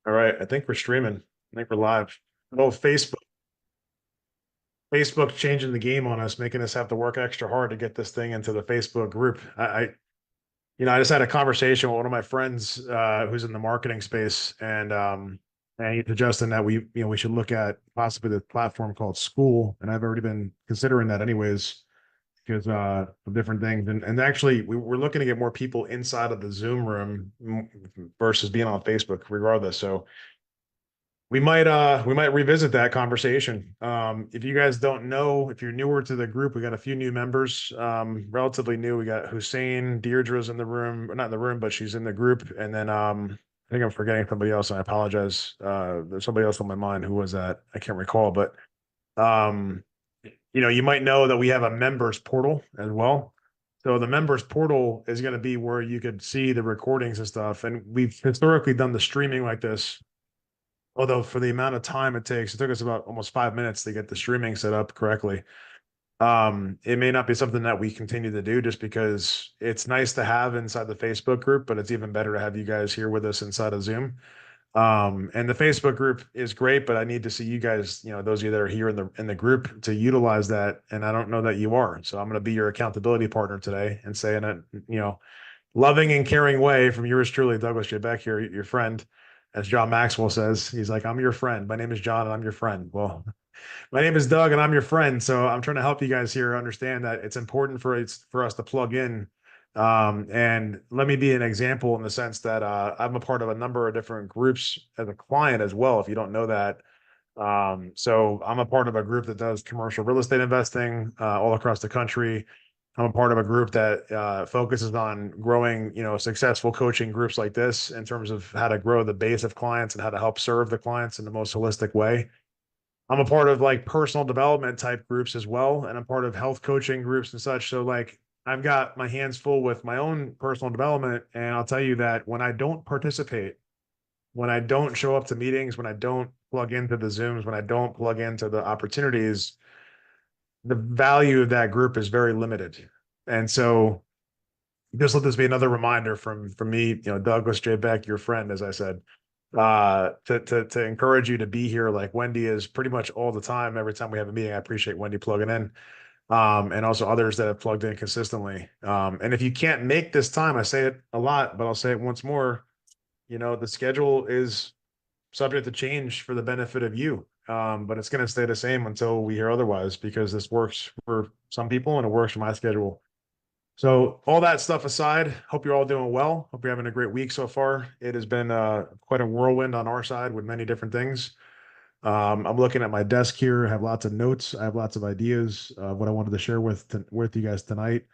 All right, I think we're streaming. I think we're live. Oh, Facebook changing the game on us, making us have to work extra hard to get this thing into the Facebook group. I just had a conversation with one of my friends who's in the marketing space, and he's suggesting that we should look at possibly the platform called School, and I've already been considering that anyways because of different things. And actually, we're looking to get more people inside of the Zoom room versus being on Facebook, regardless. So we might revisit that conversation. If you guys don't know, if you're newer to the group, we got a few new members, relatively new. We got Hussein, Deirdre's in the room, or not in the room, but she's in the group. And then I think I'm forgetting somebody else, and I apologize. There's somebody else on my mind. Who was that? I can't recall, but um, you might know that we have a members portal as well. So the members portal is going to be where you could see the recordings and stuff. And we've historically done the streaming like this. Although for the amount of time it takes, it took us about almost 5 minutes to get the streaming set up correctly. It may not be something that we continue to do just because it's nice to have inside the Facebook group, but it's even better to have you guys here with us inside of Zoom. And the Facebook group is great, but I need to see you guys, those of you that are here in the group to utilize that. And I don't know that you are. So I'm going to be your accountability partner today and say in a, loving and caring way from yours truly, Douglas J. Beck here, your friend. As John Maxwell says, he's like, I'm your friend. My name is John and I'm your friend. Well, my name is Doug and I'm your friend. So I'm trying to help you guys here understand that it's important for us to plug in. And let me be an example in the sense that I'm a part of a number of different groups as a client as well, if you don't know that. So I'm a part of a group that does commercial real estate investing all across the country. I'm a part of a group that focuses on growing, successful coaching groups like this in terms of how to grow the base of clients and how to help serve the clients in the most holistic way. I'm a part of like personal development type groups as well, and I'm part of health coaching groups and such. So like I've got my hands full with my own personal development, and I'll tell you that when I don't participate, when I don't show up to meetings, when I don't plug into the Zooms, when I don't plug into the opportunities, the value of that group is very limited. And so just let this be another reminder from me, Douglas J. Beck, your friend, as I said, to encourage you to be here like Wendy is pretty much all the time. Every time we have a meeting, I appreciate Wendy plugging in. And also others that have plugged in consistently. And if you can't make this time, I say it a lot, but I'll say it once more, the schedule is subject to change for the benefit of you. But it's going to stay the same until we hear otherwise, because this works for some people and it works for my schedule. So all that stuff aside, hope you're all doing well. Hope you're having a great week so far. It has been quite a whirlwind on our side with many different things. I'm looking at my desk here. I have lots of notes. I have lots of ideas of what I wanted to share with you guys tonight.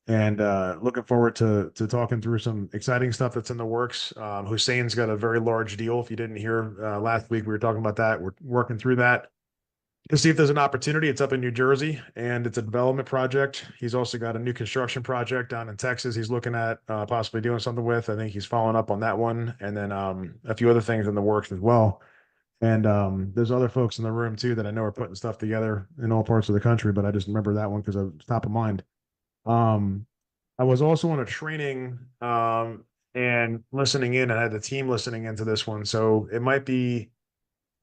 And looking forward to talking through some exciting stuff that's in the works. Hussein's got a very large deal. If you didn't hear last week, we were talking about that. We're working through that to see if there's an opportunity. It's up in New Jersey and it's a development project. He's also got a new construction project down in Texas he's looking at possibly doing something with. I think he's following up on that one. And then a few other things in the works as well. And there's other folks in the room too that I know are putting stuff together in all parts of the country, but I just remember that one because it was top of mind. Um, I was also on a training and listening in. I had the team listening into this one. So it might be,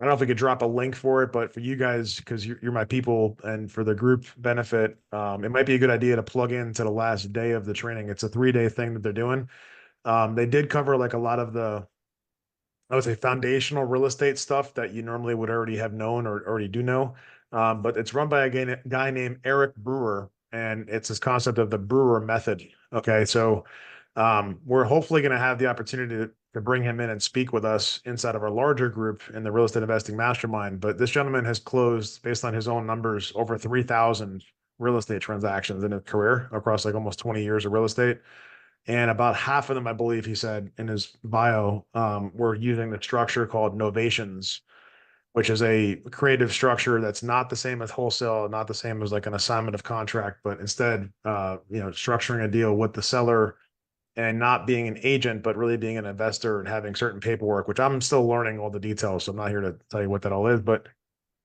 I don't know if we could drop a link for it, but for you guys, because you're my people and for the group benefit, it might be a good idea to plug into the last day of the training. It's a 3-day thing that they're doing. They did cover like a lot of the, I would say, foundational real estate stuff that you normally would already have known or already do know. But it's run by a guy named Eric Brewer, and it's this concept of the Brewer method. Okay. So we're hopefully going to have the opportunity to bring him in and speak with us inside of our larger group in the real estate investing mastermind. But this gentleman has closed, based on his own numbers, over 3,000 real estate transactions in his career across like almost 20 years of real estate. And about half of them, I believe he said in his bio, were using the structure called novations, which is a creative structure that's not the same as wholesale, not the same as like an assignment of contract, but instead, structuring a deal with the seller and not being an agent, but really being an investor and having certain paperwork, which I'm still learning all the details. So I'm not here to tell you what that all is, but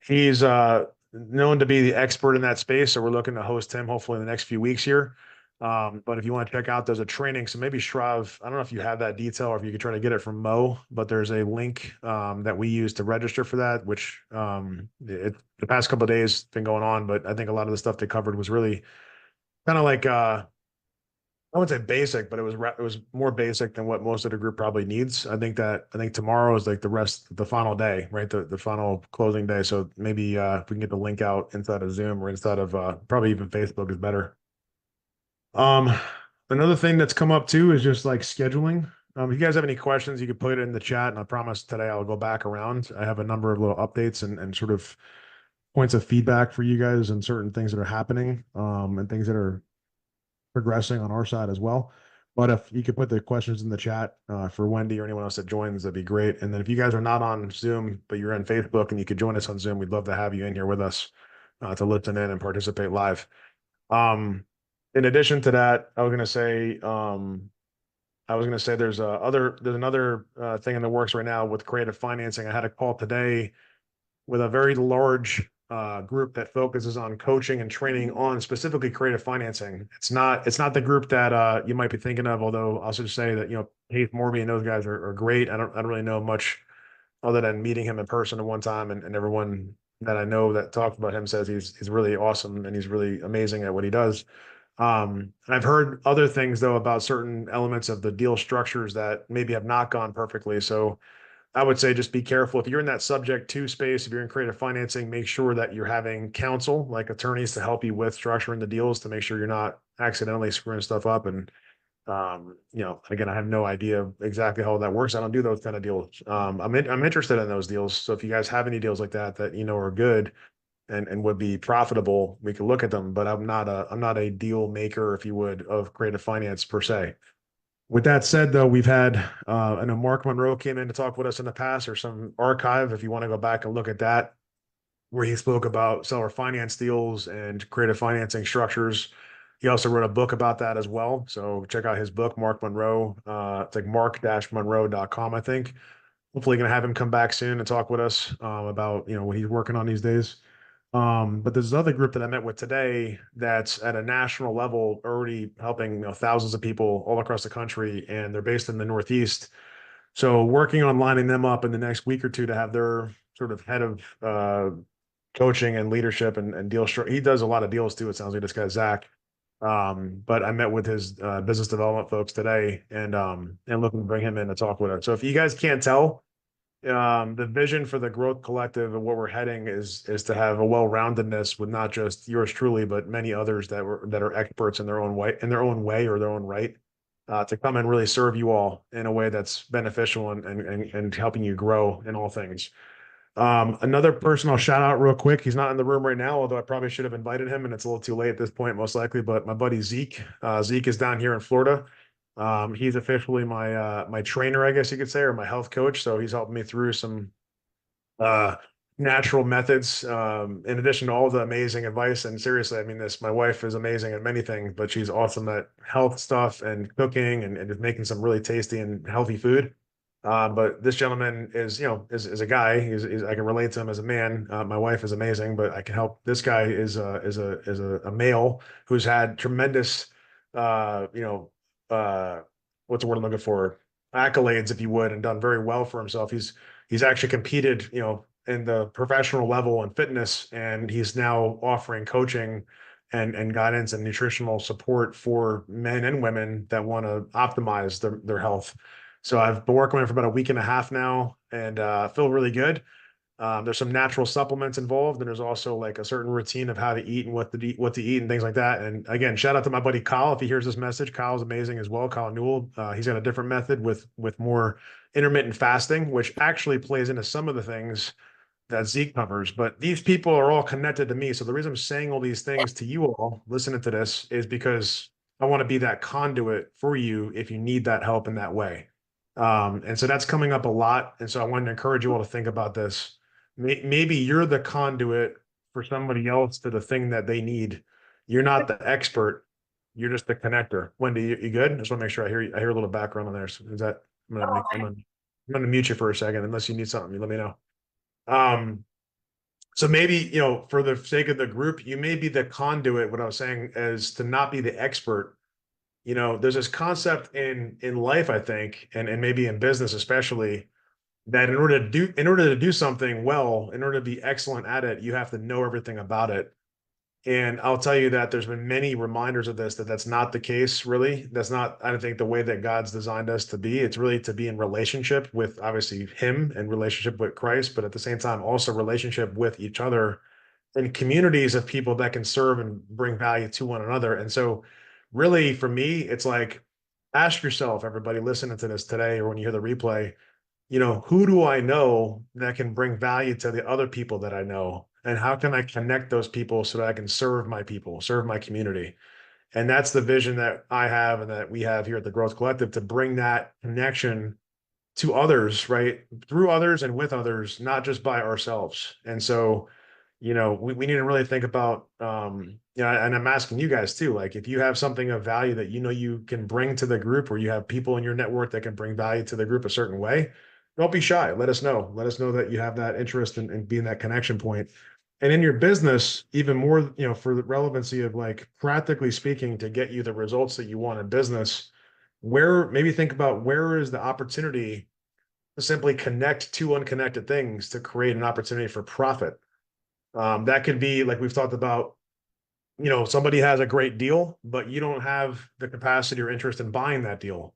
he's known to be the expert in that space. So we're looking to host him hopefully in the next few weeks here. But if you want to check out, there's a training. So maybe Shrav, I don't know if you have that detail or if you could try to get it from Mo, but there's a link that we use to register for that, which the past couple of days been going on, but I think a lot of the stuff they covered was really kind of like I wouldn't say basic, but it was more basic than what most of the group probably needs. I think tomorrow is like the final day, right? The final closing day. So maybe if we can get the link out inside of Zoom or inside of probably even Facebook is better. Um, Another thing that's come up too is just like scheduling. If you guys have any questions, you can put it in the chat, and I promise today I'll go back around. I have a number of little updates and sort of points of feedback for you guys and certain things that are happening, and things that are progressing on our side as well. But if you could put the questions in the chat for Wendy or anyone else that joins, that'd be great. And then if you guys are not on Zoom, but you're on Facebook and you could join us on Zoom, we'd love to have you in here with us to listen in and participate live. In addition to that, I was gonna say there's another thing in the works right now with creative financing. I had a call today with a very large group that focuses on coaching and training on specifically creative financing. It's not the group that you might be thinking of, although I'll just say that, Heath Morby and those guys are great. I don't really know much other than meeting him in person at one time, and everyone that I know that talks about him says he's really awesome and he's really amazing at what he does. I've heard other things though about certain elements of the deal structures that maybe have not gone perfectly. So I would say just be careful. If you're in that subject to space, if you're in creative financing, make sure that you're having counsel, like attorneys, to help you with structuring the deals to make sure you're not accidentally screwing stuff up. And again, I have no idea exactly how that works. I don't do those kind of deals. I'm interested in those deals. So if you guys have any deals like that that are good and would be profitable, we could look at them. But I'm not a deal maker, if you would, of creative finance per se. With that said, though, we've had, I know Mark Monroe came in to talk with us in the past, or some archive, if you want to go back and look at that, where he spoke about seller finance deals and creative financing structures. He also wrote a book about that as well. So check out his book, Mark Monroe. It's like mark-monroe.com, I think. Hopefully, going to have him come back soon and talk with us about what he's working on these days. But there's another group that I met with today that's at a national level already helping thousands of people all across the country, and they're based in the Northeast. So working on lining them up in the next week or two to have their sort of head of coaching and leadership and deal. He does a lot of deals too. It sounds like this guy Zach. But I met with his business development folks today, and looking to bring him in to talk with us. So if you guys can't tell, the vision for the Growth Collective and what we're heading is to have a well-roundedness with not just yours truly, but many others that are experts in their own way or their own right, to come and really serve you all in a way that's beneficial and helping you grow in all things. Another person I'll shout out real quick. He's not in the room right now, although I probably should have invited him, and it's a little too late at this point, most likely. But my buddy Zeke, Zeke is down here in Florida. He's officially my trainer, I guess you could say, or my health coach. So he's helping me through some uh, natural methods, in addition to all the amazing advice. And seriously, I mean this. My wife is amazing at many things, but she's awesome at health stuff and cooking and just making some really tasty and healthy food. But this gentleman is a guy. I can relate to him as a man. My wife is amazing, but I can help. This guy is a male who's had tremendous, uh, you know, uh, what's the word I'm looking for? Accolades, if you would, and done very well for himself. He's actually competed, in the professional level in fitness, and he's now offering coaching and guidance and nutritional support for men and women that want to optimize their health. So I've been working with him for about a week and a half now, and feel really good. There's some natural supplements involved, and there's also like a certain routine of how to eat and what to eat and things like that. And again, shout out to my buddy Kyle if he hears this message. Kyle's amazing as well. Kyle Newell. He's got a different method with more intermittent fasting, which actually plays into some of the things that Zeke covers. But these people are all connected to me. So the reason I'm saying all these things to you all listening to this is because I want to be that conduit for you if you need that help in that way. And so that's coming up a lot. And so I wanted to encourage you all to think about this. Maybe you're the conduit for somebody else to the thing that they need. You're not the expert. You're just the connector. Wendy, you good? I just want to make sure I hear you. I hear a little background on there. So is that I'm gonna mute you for a second. Unless you need something, you let me know. Um, so maybe, for the sake of the group, you may be the conduit. What I was saying is to not be the expert, There's this concept in life, I think, and maybe in business especially, that in order to do something well, in order to be excellent at it, you have to know everything about it. And I'll tell you that there's been many reminders of this, that that's not the case, really. That's not, I don't think, the way that God's designed us to be. It's really to be in relationship with, obviously, Him, and relationship with Christ, but at the same time, also relationship with each other and communities of people that can serve and bring value to one another. And so, really, for me, it's like, ask yourself, everybody listening to this today, or when you hear the replay, who do I know that can bring value to the other people that I know? And how can I connect those people so that I can serve my people, serve my community? And that's the vision that I have and that we have here at the Growth Collective, to bring that connection to others, right? Through others and with others, not just by ourselves. And so, we need to really think about, and I'm asking you guys too, like, if you have something of value that you can bring to the group, or you have people in your network that can bring value to the group a certain way, don't be shy. Let us know. Let us know that you have that interest in being that connection point. And in your business, even more, for the relevancy of, like, practically speaking, to get you the results that you want in business, maybe think about where is the opportunity to simply connect two unconnected things to create an opportunity for profit. That could be, like we've talked about, somebody has a great deal, but you don't have the capacity or interest in buying that deal.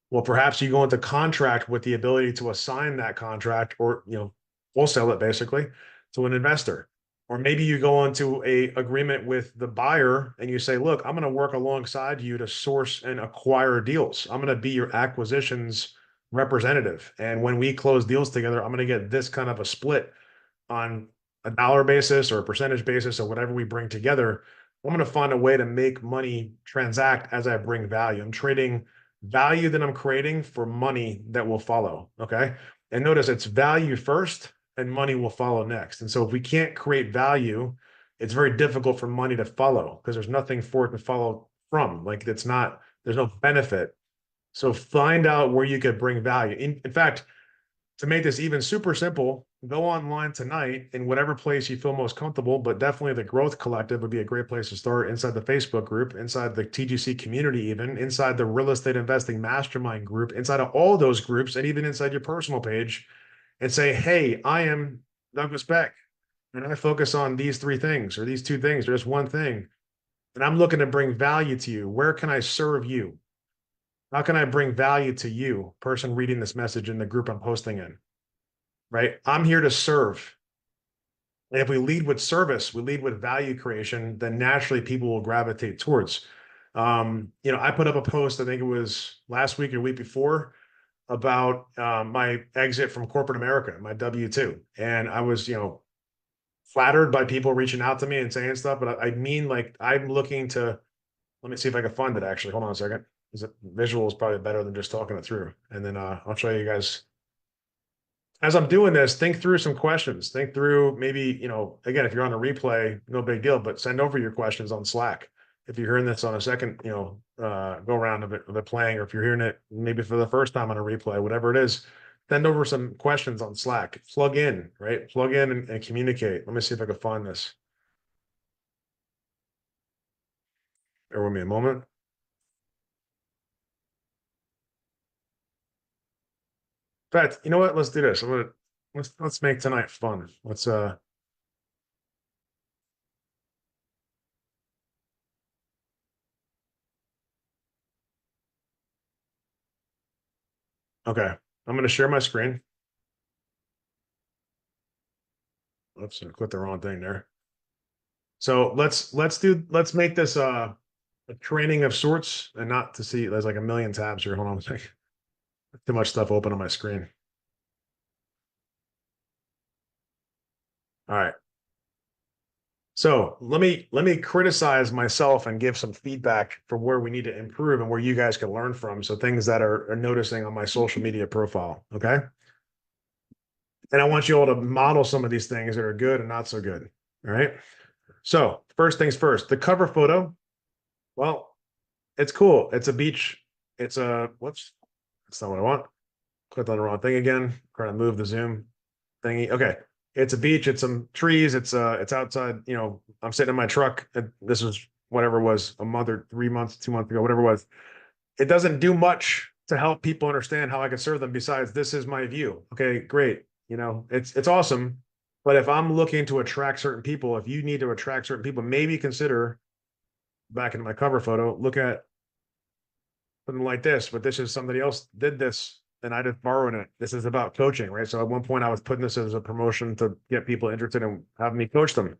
Well, perhaps you go into contract with the ability to assign that contract, or, wholesale it basically to an investor. Or maybe you go into a agreement with the buyer and you say, look, I'm going to work alongside you to source and acquire deals. I'm going to be your acquisitions representative. And when we close deals together, I'm going to get this kind of a split on a dollar basis or a percentage basis, or whatever we bring together. I'm going to find a way to make money transact as I bring value. I'm trading value that I'm creating for money that will follow. Okay. And notice, it's value first and money will follow next. And so if we can't create value, it's very difficult for money to follow, because there's nothing for it to follow from. Like, there's no benefit. So find out where you could bring value. In fact, to make this even super simple, go online tonight in whatever place you feel most comfortable, but definitely the Growth Collective would be a great place to start, inside the Facebook group, inside the TGC community, even inside the real estate investing mastermind group, inside of all those groups, and even inside your personal page, and say, hey, I am Douglas Beck, and I focus on these three things, or these two things, or just one thing, and I'm looking to bring value to you. Where can I serve you? How can I bring value to you, person reading this message in the group I'm posting in? Right? I'm here to serve. And if we lead with service, we lead with value creation, then naturally people will gravitate towards. I put up a post, I think it was last week or week before, about my exit from corporate America, my W-2. And I was, flattered by people reaching out to me and saying stuff, but I mean, like, I'm looking to, let me see if I can find it actually. Hold on a second. Visual is probably better than just talking it through. And then I'll show you guys. As I'm doing this, think through some questions. Think through, maybe, again, if you're on a replay, no big deal, but send over your questions on Slack. If you're hearing this on a second, go around of it playing, or if you're hearing it maybe for the first time on a replay, whatever it is, send over some questions on Slack. Plug in, right? Plug in and communicate. Let me see if I can find this. Bear with me a moment. In fact, you know what? Let's do this. Let's make tonight fun. Okay. I'm gonna share my screen. Oops, I clicked the wrong thing there. So let's make this a training of sorts, and not to see, there's like a million tabs here. Hold on a second. Too much stuff open on my screen. All right. So let me criticize myself and give some feedback for where we need to improve and where you guys can learn from. So things that are noticing on my social media profile. Okay. And I want you all to model some of these things that are good and not so good. All right. So first things first, the cover photo. Well, it's cool. It's a beach. Whoops. That's not what I want. Clicked on the wrong thing again. Trying to move the zoom thingy. Okay. It's a beach. It's some trees. It's outside. I'm sitting in my truck. This is whatever it was, a month or 3 months, 2 months ago, whatever it was. It doesn't do much to help people understand how I can serve them besides this is my view. Okay, great. It's awesome. But if I'm looking to attract certain people, if you need to attract certain people, maybe consider back into my cover photo, look at something like this, but this is somebody else did this and I just borrowed it. This is about coaching, right? So at one point I was putting this as a promotion to get people interested in having me coach them.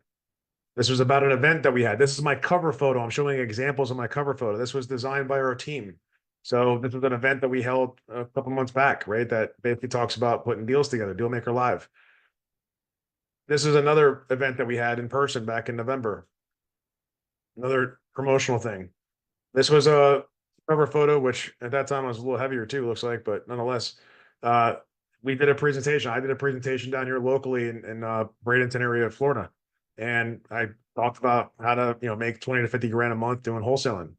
This was about an event that we had. This is my cover photo. I'm showing examples of my cover photo. This was designed by our team. So this was an event that we held a couple months back, right? That basically talks about putting deals together, Deal Maker Live. This is another event that we had in person back in November. Another promotional thing. This was a cover photo, which at that time was a little heavier too, looks like, but nonetheless, uh, we did a presentation. I did a presentation down here locally in Bradenton area of Florida. And I talked about how to, make 20 to 50 grand a month doing wholesaling.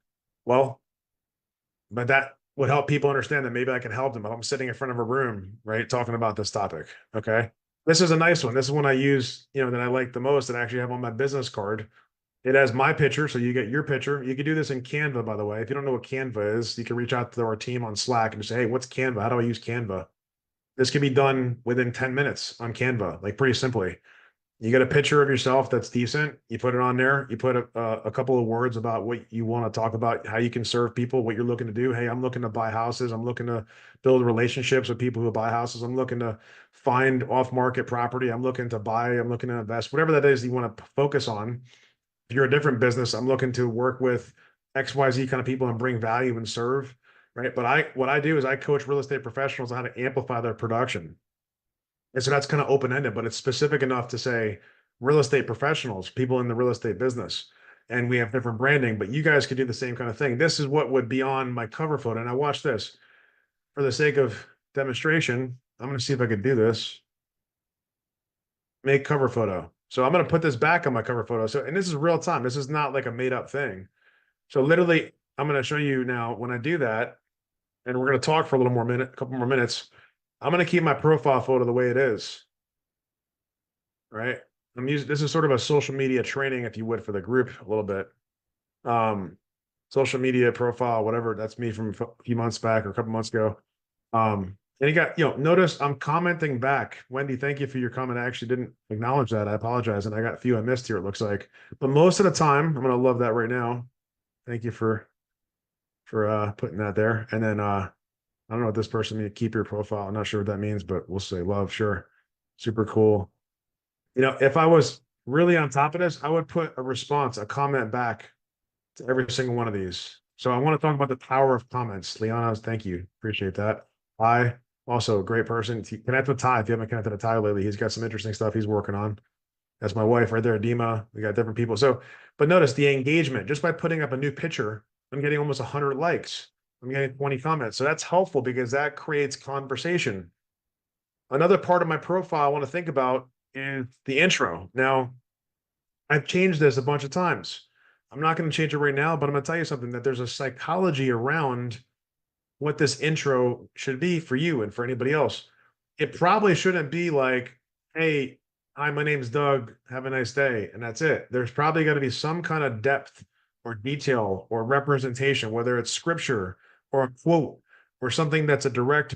Well, but that would help people understand that maybe I can help them if I'm sitting in front of a room, right, talking about this topic. Okay. This is a nice one. This is one I use, that I like the most that I actually have on my business card. It has my picture, so you get your picture. You can do this in Canva, by the way. If you don't know what Canva is, you can reach out to our team on Slack and just say, hey, what's Canva? How do I use Canva? This can be done within 10 minutes on Canva, like pretty simply. You get a picture of yourself that's decent. You put it on there. You put a couple of words about what you want to talk about, how you can serve people, what you're looking to do. Hey, I'm looking to buy houses. I'm looking to build relationships with people who buy houses. I'm looking to find off-market property. I'm looking to buy. I'm looking to invest. Whatever that is you want to focus on. If you're a different business, I'm looking to work with XYZ kind of people and bring value and serve, right? But what I do is I coach real estate professionals on how to amplify their production. And so that's kind of open-ended, but it's specific enough to say real estate professionals, people in the real estate business. And we have different branding, but you guys could do the same kind of thing. This is what would be on my cover photo. And I watch this for the sake of demonstration. I'm going to see if I could do this. Make cover photo. So I'm going to put this back on my cover photo. So, and this is real time. This is not like a made up thing. So literally, I'm going to show you now when I do that, and we're going to talk for a couple more minutes. I'm going to keep my profile photo the way it is. Right. This is sort of a social media training, if you would, for the group a little bit. Social media profile, whatever. That's me from a few months back or a couple months ago. And you got, notice I'm commenting back. Wendy, thank you for your comment. I actually didn't acknowledge that. I apologize. And I got a few I missed here, it looks like. But most of the time, I'm going to love that right now. Thank you for putting that there. And then I don't know what this person means, keep your profile. I'm not sure what that means, but we'll say love. Sure. Super cool. If I was really on top of this, I would put a response, a comment back to every single one of these. So I want to talk about the power of comments. Liana's, thank you. Appreciate that. Hi. Also a great person. Connect with Ty if you haven't connected to Ty lately. He's got some interesting stuff he's working on. That's my wife right there, Dima. We got different people. So, but notice the engagement, just by putting up a new picture, I'm getting almost 100 likes. I'm getting 20 comments. So that's helpful because that creates conversation. Another part of my profile I want to think about is the intro. Now, I've changed this a bunch of times. I'm not going to change it right now, but I'm going to tell you something that there's a psychology around what this intro should be for you and for anybody else. It probably shouldn't be like, hey, hi, my name's Doug. Have a nice day. And that's it. There's probably got to be some kind of depth or detail or representation, whether it's scripture or a quote or something that's a direct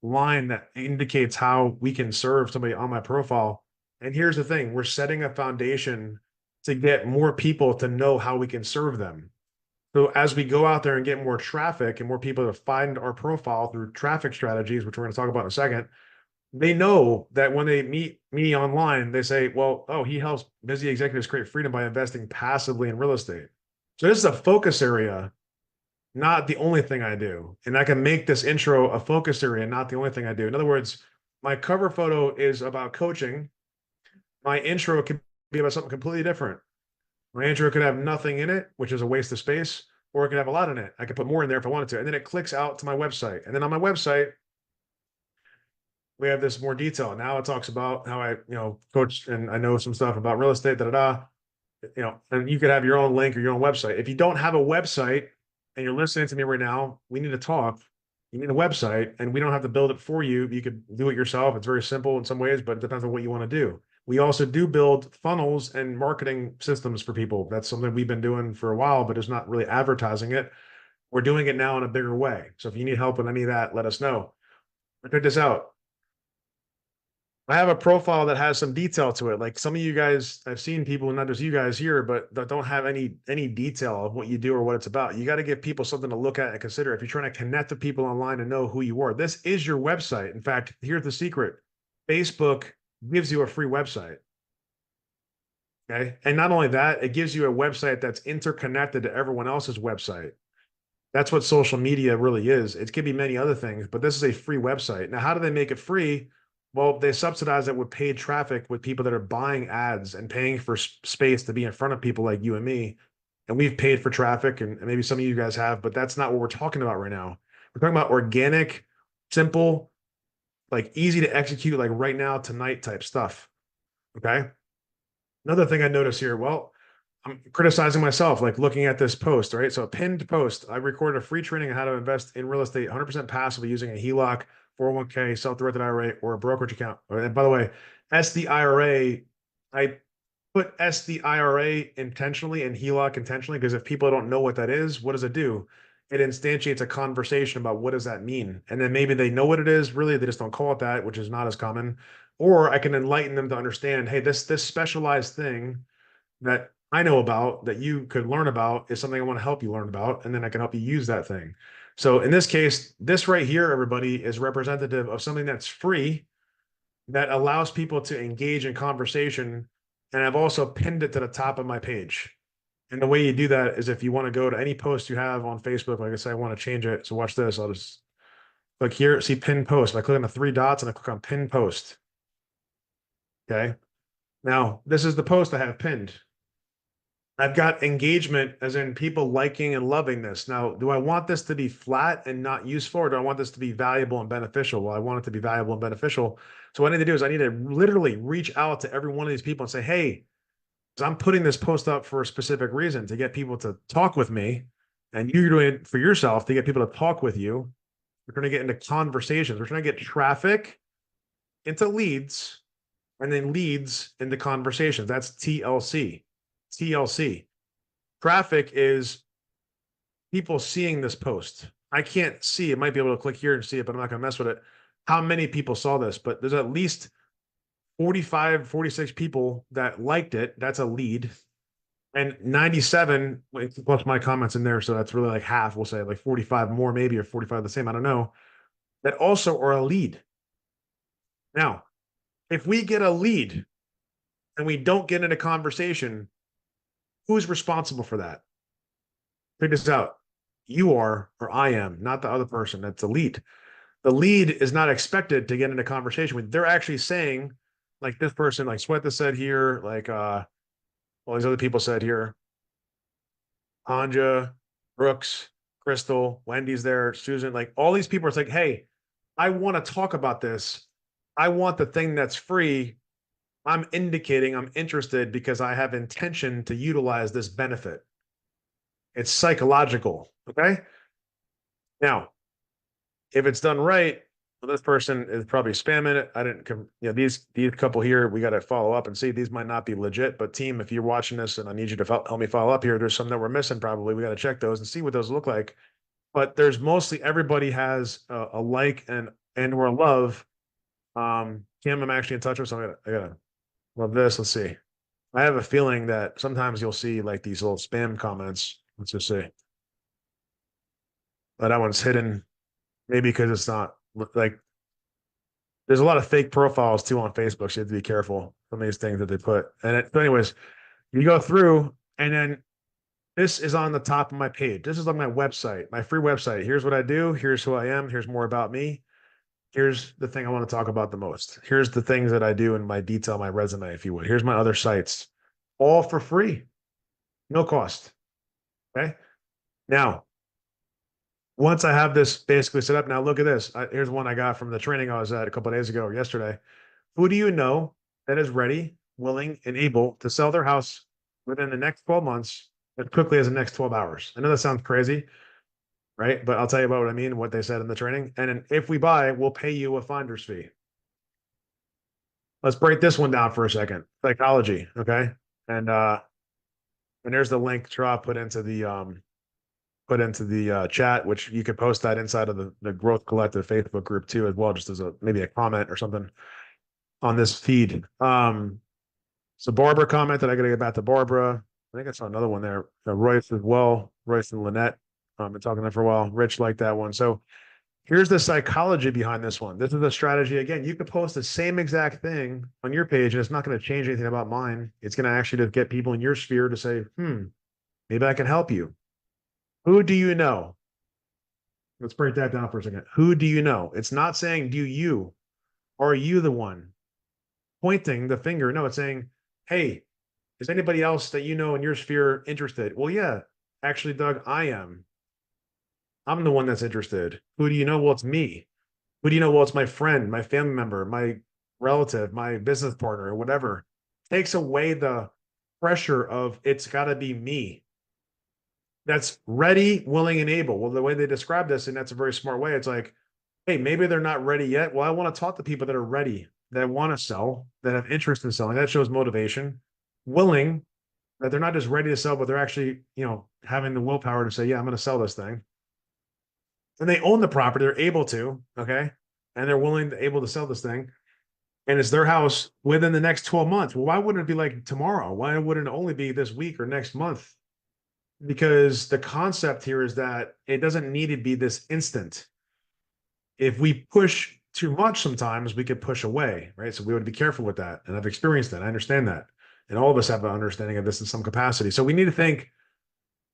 line that indicates how we can serve somebody on my profile. And here's the thing, we're setting a foundation to get more people to know how we can serve them. So as we go out there and get more traffic and more people to find our profile through traffic strategies, which we're going to talk about in a second, they know that when they meet me online, they say, well, oh, he helps busy executives create freedom by investing passively in real estate. So this is a focus area, not the only thing I do. And I can make this intro a focus area, not the only thing I do. In other words, my cover photo is about coaching. My intro could be about something completely different. My intro could have nothing in it, which is a waste of space, or it could have a lot in it. I could put more in there if I wanted to. And then it clicks out to my website. And then on my website, we have this more detail. Now it talks about how I, coach and I know some stuff about real estate, and you could have your own link or your own website. If you don't have a website and you're listening to me right now, we need to talk. You need a website and we don't have to build it for you. You could do it yourself. It's very simple in some ways, but it depends on what you want to do. We also do build funnels and marketing systems for people. That's something we've been doing for a while, but it's not really advertising it. We're doing it now in a bigger way. So if you need help with any of that, let us know. But check this out. I have a profile that has some detail to it. Like some of you guys, I've seen people, not just you guys here, but that don't have any detail of what you do or what it's about. You got to give people something to look at and consider. If you're trying to connect with people online and know who you are, this is your website. In fact, here's the secret: Facebook gives you a free website. Okay. And not only that, it gives you a website that's interconnected to everyone else's website. That's what social media really is. It could be many other things, but this is a free website. Now, how do they make it free? Well, they subsidize it with paid traffic with people that are buying ads and paying for space to be in front of people like you and me. And we've paid for traffic, and maybe some of you guys have, but that's not what we're talking about right now. We're talking about organic, simple, like easy to execute, like right now, tonight type stuff. Okay. Another thing I noticed here, well, I'm criticizing myself, like looking at this post, right? So a pinned post. I recorded a free training on how to invest in real estate 100% passively using a HELOC, 401k, self-directed IRA, or a brokerage account. And by the way, SDIRA, I put SDIRA intentionally and HELOC intentionally because if people don't know what that is, what does it do? It instantiates a conversation about what does that mean? And then maybe they know what it is, really, they just don't call it that, which is not as common. Or I can enlighten them to understand, hey, this specialized thing that I know about that you could learn about is something I want to help you learn about, and then I can help you use that thing. So in this case, this right here, everybody, is representative of something that's free that allows people to engage in conversation. And I've also pinned it to the top of my page. And the way you do that is if you want to go to any post you have on Facebook, like I said, I want to change it. So watch this. I'll just click here, see pin post. If I click on the three dots and I click on pin post. Okay. Now, this is the post I have pinned. I've got engagement as in people liking and loving this. Now, do I want this to be flat and not useful, or do I want this to be valuable and beneficial? Well, I want it to be valuable and beneficial. So what I need to do is I need to literally reach out to every one of these people and say, hey, I'm putting this post up for a specific reason to get people to talk with me. And you're doing it for yourself to get people to talk with you. We're trying to get into conversations. We're trying to get traffic into leads and then leads into conversations. That's TLC. TLC. Traffic is people seeing this post. I can't see, it might be able to click here and see it, but I'm not going to mess with it. How many people saw this? But there's at least 45, 46 people that liked it. That's a lead. And 97 plus my comments in there. So that's really like half, we'll say like 45 more, maybe, or 45 the same. I don't know. That also are a lead. Now, if we get a lead and we don't get into conversation, who's responsible for that? Check this out. You are, or I am, not the other person. That's the lead. The lead is not expected to get into conversation with. They're actually saying, like this person, like Sweat said here, like all these other people said here, Anja, Brooks, Crystal, Wendy's there, Susan, like all these people are like, hey, I want to talk about this. I want the thing that's free. I'm indicating I'm interested because I have intention to utilize this benefit. It's psychological. Okay. Now, if it's done right, well, this person is probably spamming it. I didn't, these couple here, we got to follow up and see. These might not be legit, but team, if you're watching this and I need you to help me follow up here, there's some that we're missing probably. We got to check those and see what those look like. But there's mostly everybody has a like and or a love. Kim, I'm actually in touch with, so I gotta love this. Let's see. I have a feeling that sometimes you'll see like these little spam comments. Let's just see. But that one's hidden, maybe because it's not like there's a lot of fake profiles too on Facebook. So you have to be careful from these things that they put. So anyways, you go through and then this is on the top of my page. This is on my website, my free website. Here's what I do. Here's who I am. Here's more about me. Here's the thing I want to talk about the most. Here's the things that I do in my detail, my resume, if you would. Here's my other sites, all for free, no cost. Okay. Now, once I have this basically set up, now look at this. Here's one I got from the training I was at a couple of days ago or yesterday. Who do you know that is ready, willing, and able to sell their house within the next 12 months as quickly as the next 12 hours? I know that sounds crazy, right? But I'll tell you about what I mean, what they said in the training. And then if we buy, we'll pay you a finder's fee. Let's break this one down for a second. Psychology, okay? And and there's the link Tra put into the chat, which you could post that inside of the Growth Collective Facebook group too, as well, just as a maybe a comment or something on this feed. So Barbara commented. I got to get back to Barbara. I think I saw another one there. Royce as well. Royce and Lynette. Been talking to them for a while. Rich liked that one. So here's the psychology behind this one. This is a strategy. Again, you could post the same exact thing on your page, and it's not going to change anything about mine. It's going to actually just get people in your sphere to say, maybe I can help you. Who do you know? Let's break that down for a second. Who do you know? It's not saying, do you? Are you the one pointing the finger? No, it's saying, hey, is anybody else that you know in your sphere interested? Well, yeah, actually, Doug, I am. I'm the one that's interested. Who do you know? Well, it's me. Who do you know? Well, it's my friend, my family member, my relative, my business partner, or whatever. Takes away the pressure of it's got to be me. That's ready, willing, and able. Well, the way they describe this, and that's a very smart way, it's like, hey, maybe they're not ready yet. Well, I want to talk to people that are ready, that want to sell, that have interest in selling. That shows motivation. Willing, that they're not just ready to sell, but they're actually, having the willpower to say, yeah, I'm going to sell this thing. And they own the property, they're able to, okay? And they're able to sell this thing. And it's their house within the next 12 months. Well, why wouldn't it be like tomorrow? Why wouldn't it only be this week or next month? Because the concept here is that it doesn't need to be this instant. If we push too much, sometimes we could push away, right? So we would be careful with that. And I've experienced that. I understand that. And all of us have an understanding of this in some capacity. So we need to think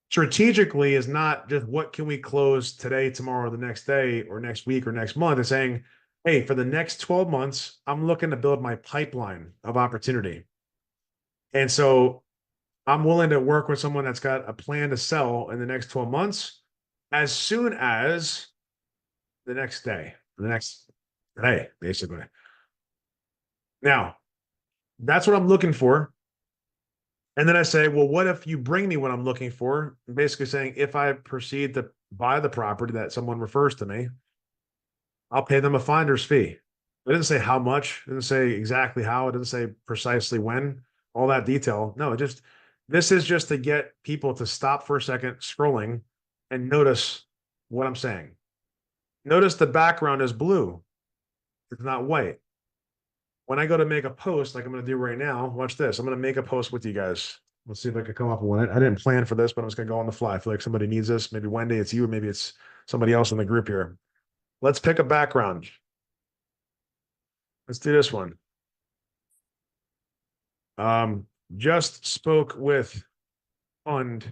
strategically is not just what can we close today, tomorrow, the next day, or next week, or next month. It's saying, hey, for the next 12 months, I'm looking to build my pipeline of opportunity. And so I'm willing to work with someone that's got a plan to sell in the next 12 months as soon as the next day, the next day, basically. Now, that's what I'm looking for. And then I say, well, what if you bring me what I'm looking for? Basically saying, if I proceed to buy the property that someone refers to me, I'll pay them a finder's fee. It doesn't say how much. It doesn't say exactly how. It doesn't say precisely when. All that detail. No, this is just to get people to stop for a second scrolling and notice what I'm saying. Notice the background is blue. It's not white. When I go to make a post, like I'm going to do right now, watch this. I'm going to make a post with you guys. Let's see if I can come up with it. I didn't plan for this, but I'm just going to go on the fly. I feel like somebody needs this. Maybe Wendy, it's you, or maybe it's somebody else in the group here. Let's pick a background. Let's do this one. Just spoke with fund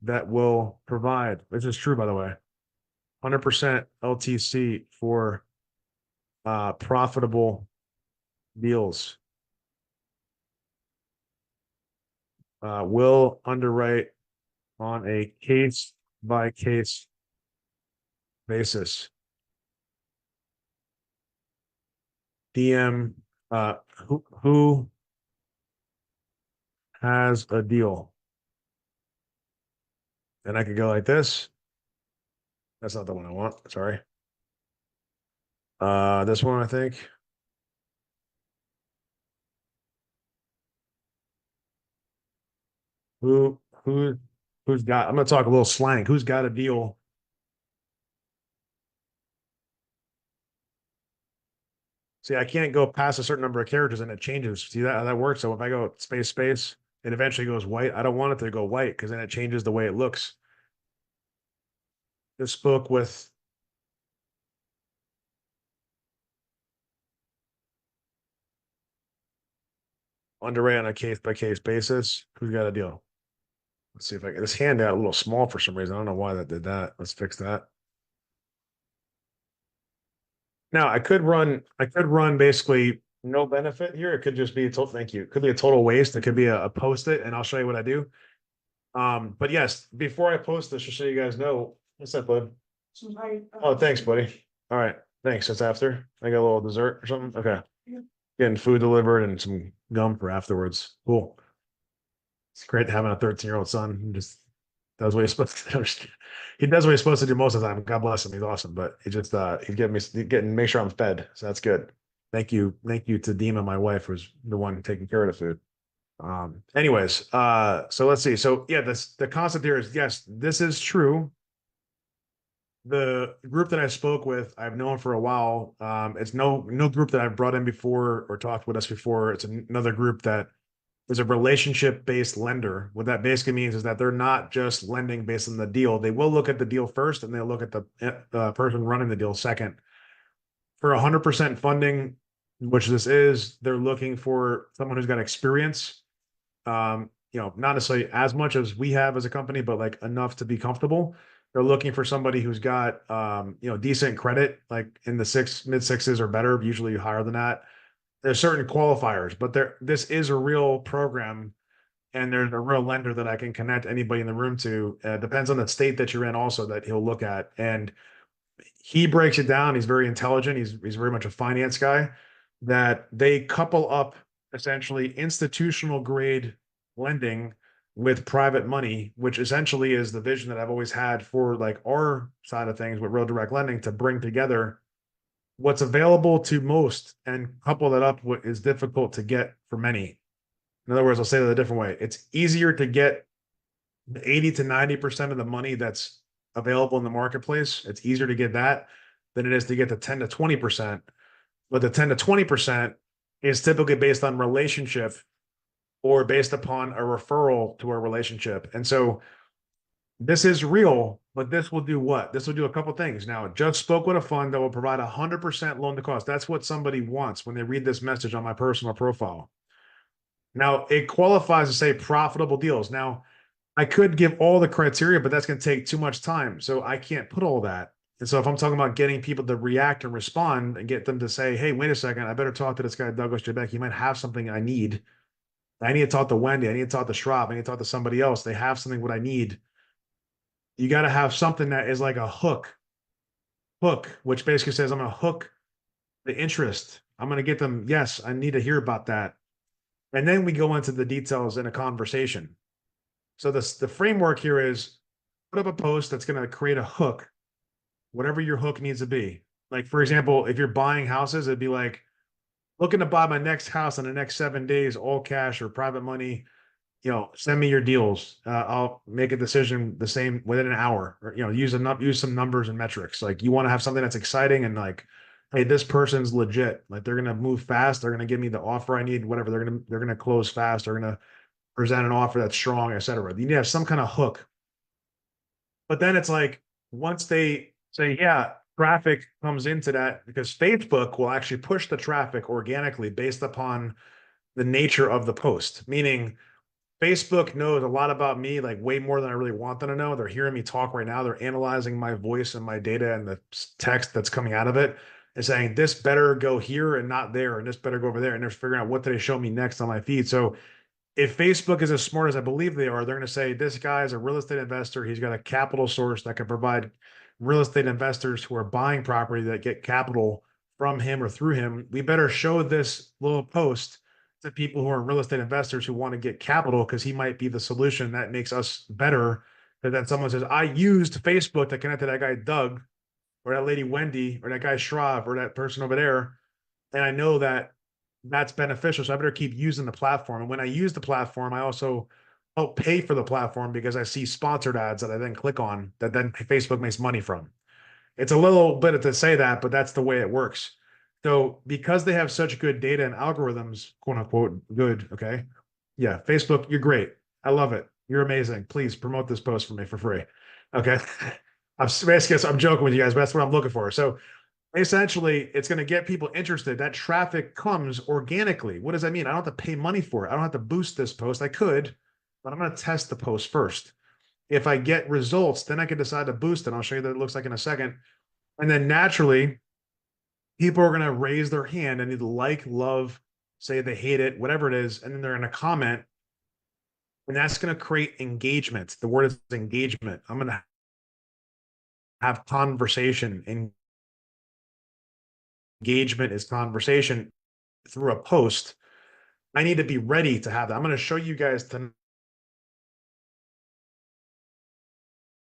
that will provide. This is true, by the way. 100% LTC for profitable deals. Will underwrite on a case by case basis. DM who has a deal. And I could go like this. That's not the one I want. Sorry. This one, I think. Who's got, I'm gonna talk a little slang. Who's got a deal? See, I can't go past a certain number of characters and it changes. See that how that works? So if I go space, it eventually goes white. I don't want it to go white because then it changes the way it looks. This spoke with underwrite on a case by case basis. Who's got a deal? Let's see if I get this handout a little small for some reason. I don't know why that did that. Let's fix that. Now I could run basically no benefit here. It could just be a total, thank you. It could be a total waste. It could be a post-it, and I'll show you what I do. But yes, before I post this, just so you guys know, what's up, bud? Oh, thanks, buddy. All right. Thanks. That's after. I got a little dessert or something. Okay. Getting food delivered and some gum for afterwards. Cool. It's great having a 13-year-old son. He just does what he's supposed to do. He does what he's supposed to do most of the time. God bless him. He's awesome. But he just make sure I'm fed. So that's good. Thank you to Dima, my wife, who's the one taking care of the food. Anyways, so let's see. So yeah, the concept here is yes, this is true. The group that I spoke with, I've known for a while. It's no group that I've brought in before or talked with us before. It's another group that is a relationship based lender. What that basically means is that they're not just lending based on the deal. They will look at the deal first, and they'll look at the person running the deal second. For 100% funding, which this is, they're looking for someone who's got experience. Not necessarily as much as we have as a company, but like enough to be comfortable. They're looking for somebody who's got decent credit, like in the mid sixes or better, usually higher than that. There's certain qualifiers, but this is a real program, and there's a real lender that I can connect anybody in the room to. Depends on the state that you're in, also, that he'll look at. And he breaks it down. He's very intelligent. He's very much a finance guy. That they couple up essentially institutional grade lending with private money, which essentially is the vision that I've always had for like our side of things with real direct lending, to bring together what's available to most and couple that up what is difficult to get for many. In other words, I'll say that a different way. It's easier to get 80 to 90% of the money that's available in the marketplace. It's easier to get that than it is to get the 10 to 20%. But the 10 to 20% is typically based on relationship or based upon a referral to a relationship. And so this is real, but this will do what? This will do a couple things. Now, just spoke with a fund that will provide 100% loan to cost. That's what somebody wants when they read this message on my personal profile. Now, it qualifies to say profitable deals. Now, I could give all the criteria, but that's going to take too much time. So I can't put all that. And so if I'm talking about getting people to react and respond and get them to say, hey, wait a second, I better talk to this guy, Douglas Trebek. He might have something I need. I need to talk to Wendy. I need to talk to Schropp. I need to talk to somebody else. They have something what I need. You got to have something that is like a hook, which basically says I'm going to hook the interest. I'm going to get them. Yes, I need to hear about that. And then we go into the details in a conversation. So the framework here is put up a post that's going to create a hook, whatever your hook needs to be. Like, for example, if you're buying houses, it'd be like, looking to buy my next house in the next 7 days, all cash or private money. Send me your deals. I'll make a decision the same within an hour. Or use some numbers and metrics. Like, you want to have something that's exciting and like, hey, this person's legit. Like, they're gonna move fast. They're gonna give me the offer I need. Whatever. They're gonna close fast. They're gonna present an offer that's strong, etc. You need to have some kind of hook. But then it's like, once they say, yeah, traffic comes into that, because Facebook will actually push the traffic organically based upon the nature of the post. Meaning, Facebook knows a lot about me, like way more than I really want them to know. They're hearing me talk right now. They're analyzing my voice and my data and the text that's coming out of it and saying, this better go here and not there, and this better go over there. And they're figuring out what do they show me next on my feed. So if Facebook is as smart as I believe they are, they're going to say, this guy is a real estate investor. He's got a capital source that can provide real estate investors who are buying property that get capital from him or through him. We better show this little post to people who are real estate investors who want to get capital, because he might be the solution that makes us better. And then someone says, I used Facebook to connect to that guy, Doug, or that lady, Wendy, or that guy, Shrav, or that person over there. And I know that that's beneficial. So I better keep using the platform. And when I use the platform, I also help pay for the platform because I see sponsored ads that I then click on that then Facebook makes money from. It's a little bit to say that, but that's the way it works. So because they have such good data and algorithms, quote unquote, good. Okay. Yeah. Facebook, you're great. I love it. You're amazing. Please promote this post for me for free. Okay. I'm joking with you guys, but that's what I'm looking for. So essentially, it's going to get people interested. That traffic comes organically. What does that mean? I don't have to pay money for it. I don't have to boost this post. I could, but I'm going to test the post first. If I get results, then I can decide to boost it. I'll show you that it looks like in a second. And then naturally, people are going to raise their hand and either like, love, say they hate it, whatever it is. And then they're going to comment. And that's going to create engagement. The word is engagement. I'm going to have conversation. Engagement is conversation through a post. I need to be ready to have that. I'm going to show you guys tonight.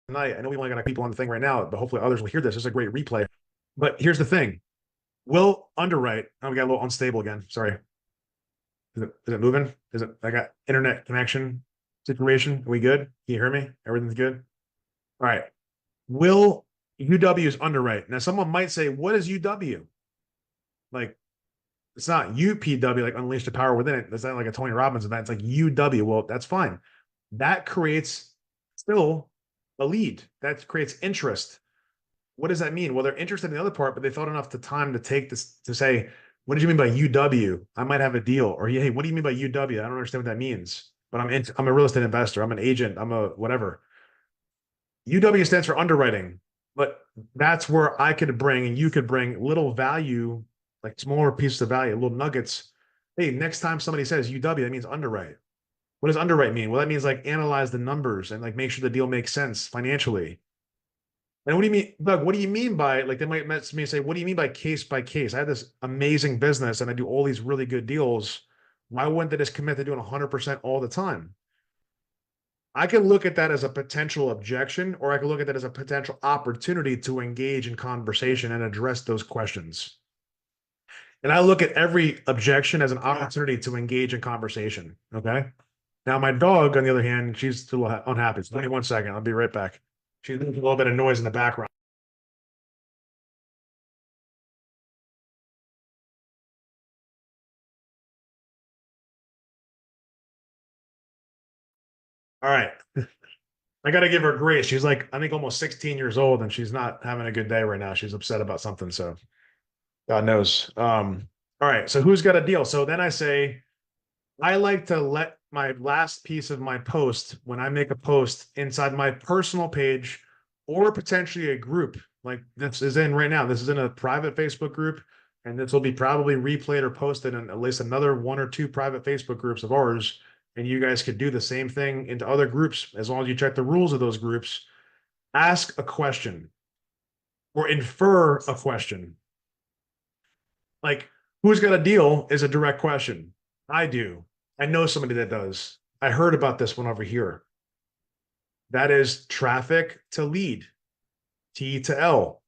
I know we only got people on the thing right now, but hopefully others will hear this. This is a great replay. But here's the thing. Will underwrite. Oh, we got a little unstable again. Sorry. Is it moving? Is it, I got internet connection situation. Are we good? Can you hear me? Everything's good? All right. Will UW is underwrite. Now, someone might say, what is UW? Like, it's not UPW, like Unleash the Power Within It. That's not like a Tony Robbins event. It's like UW. Well, that's fine. That creates still a lead. That creates interest. What does that mean? Well, they're interested in the other part, but they thought enough the time to take this to say, what did you mean by UW? I might have a deal. Or hey, what do you mean by UW? I don't understand what that means. But I'm a real estate investor. I'm an agent. I'm a whatever. UW stands for underwriting. But that's where I could bring and you could bring little value, like smaller pieces of value, little nuggets. Hey, next time somebody says UW, that means underwrite. What does underwrite mean? Well, that means like analyze the numbers and like make sure the deal makes sense financially. And what do you mean, Doug? What do you mean by like they might message me and say, what do you mean by case by case? I have this amazing business and I do all these really good deals. Why wouldn't they just commit to doing 100% all the time? I can look at that as a potential objection, or I can look at that as a potential opportunity to engage in conversation and address those questions. And I look at every objection as an opportunity to engage in conversation. Okay. Now, my dog, on the other hand, she's still unhappy. So give me 1 second. I'll be right back. She's making a little bit of noise in the background. All right. I got to give her grace. She's like, I think almost 16 years old and she's not having a good day right now. She's upset about something. So God knows. All right. So who's got a deal? So then I say, I like to let my last piece of my post, when I make a post inside my personal page or potentially a group, like this is in right now, this is in a private Facebook group, and this will be probably replayed or posted in at least another one or two private Facebook groups of ours. And you guys could do the same thing into other groups as long as you check the rules of those groups. Ask a question or infer a question. Like, who's got a deal is a direct question. I do. I know somebody that does. I heard about this one over here. That is traffic to lead, T to L.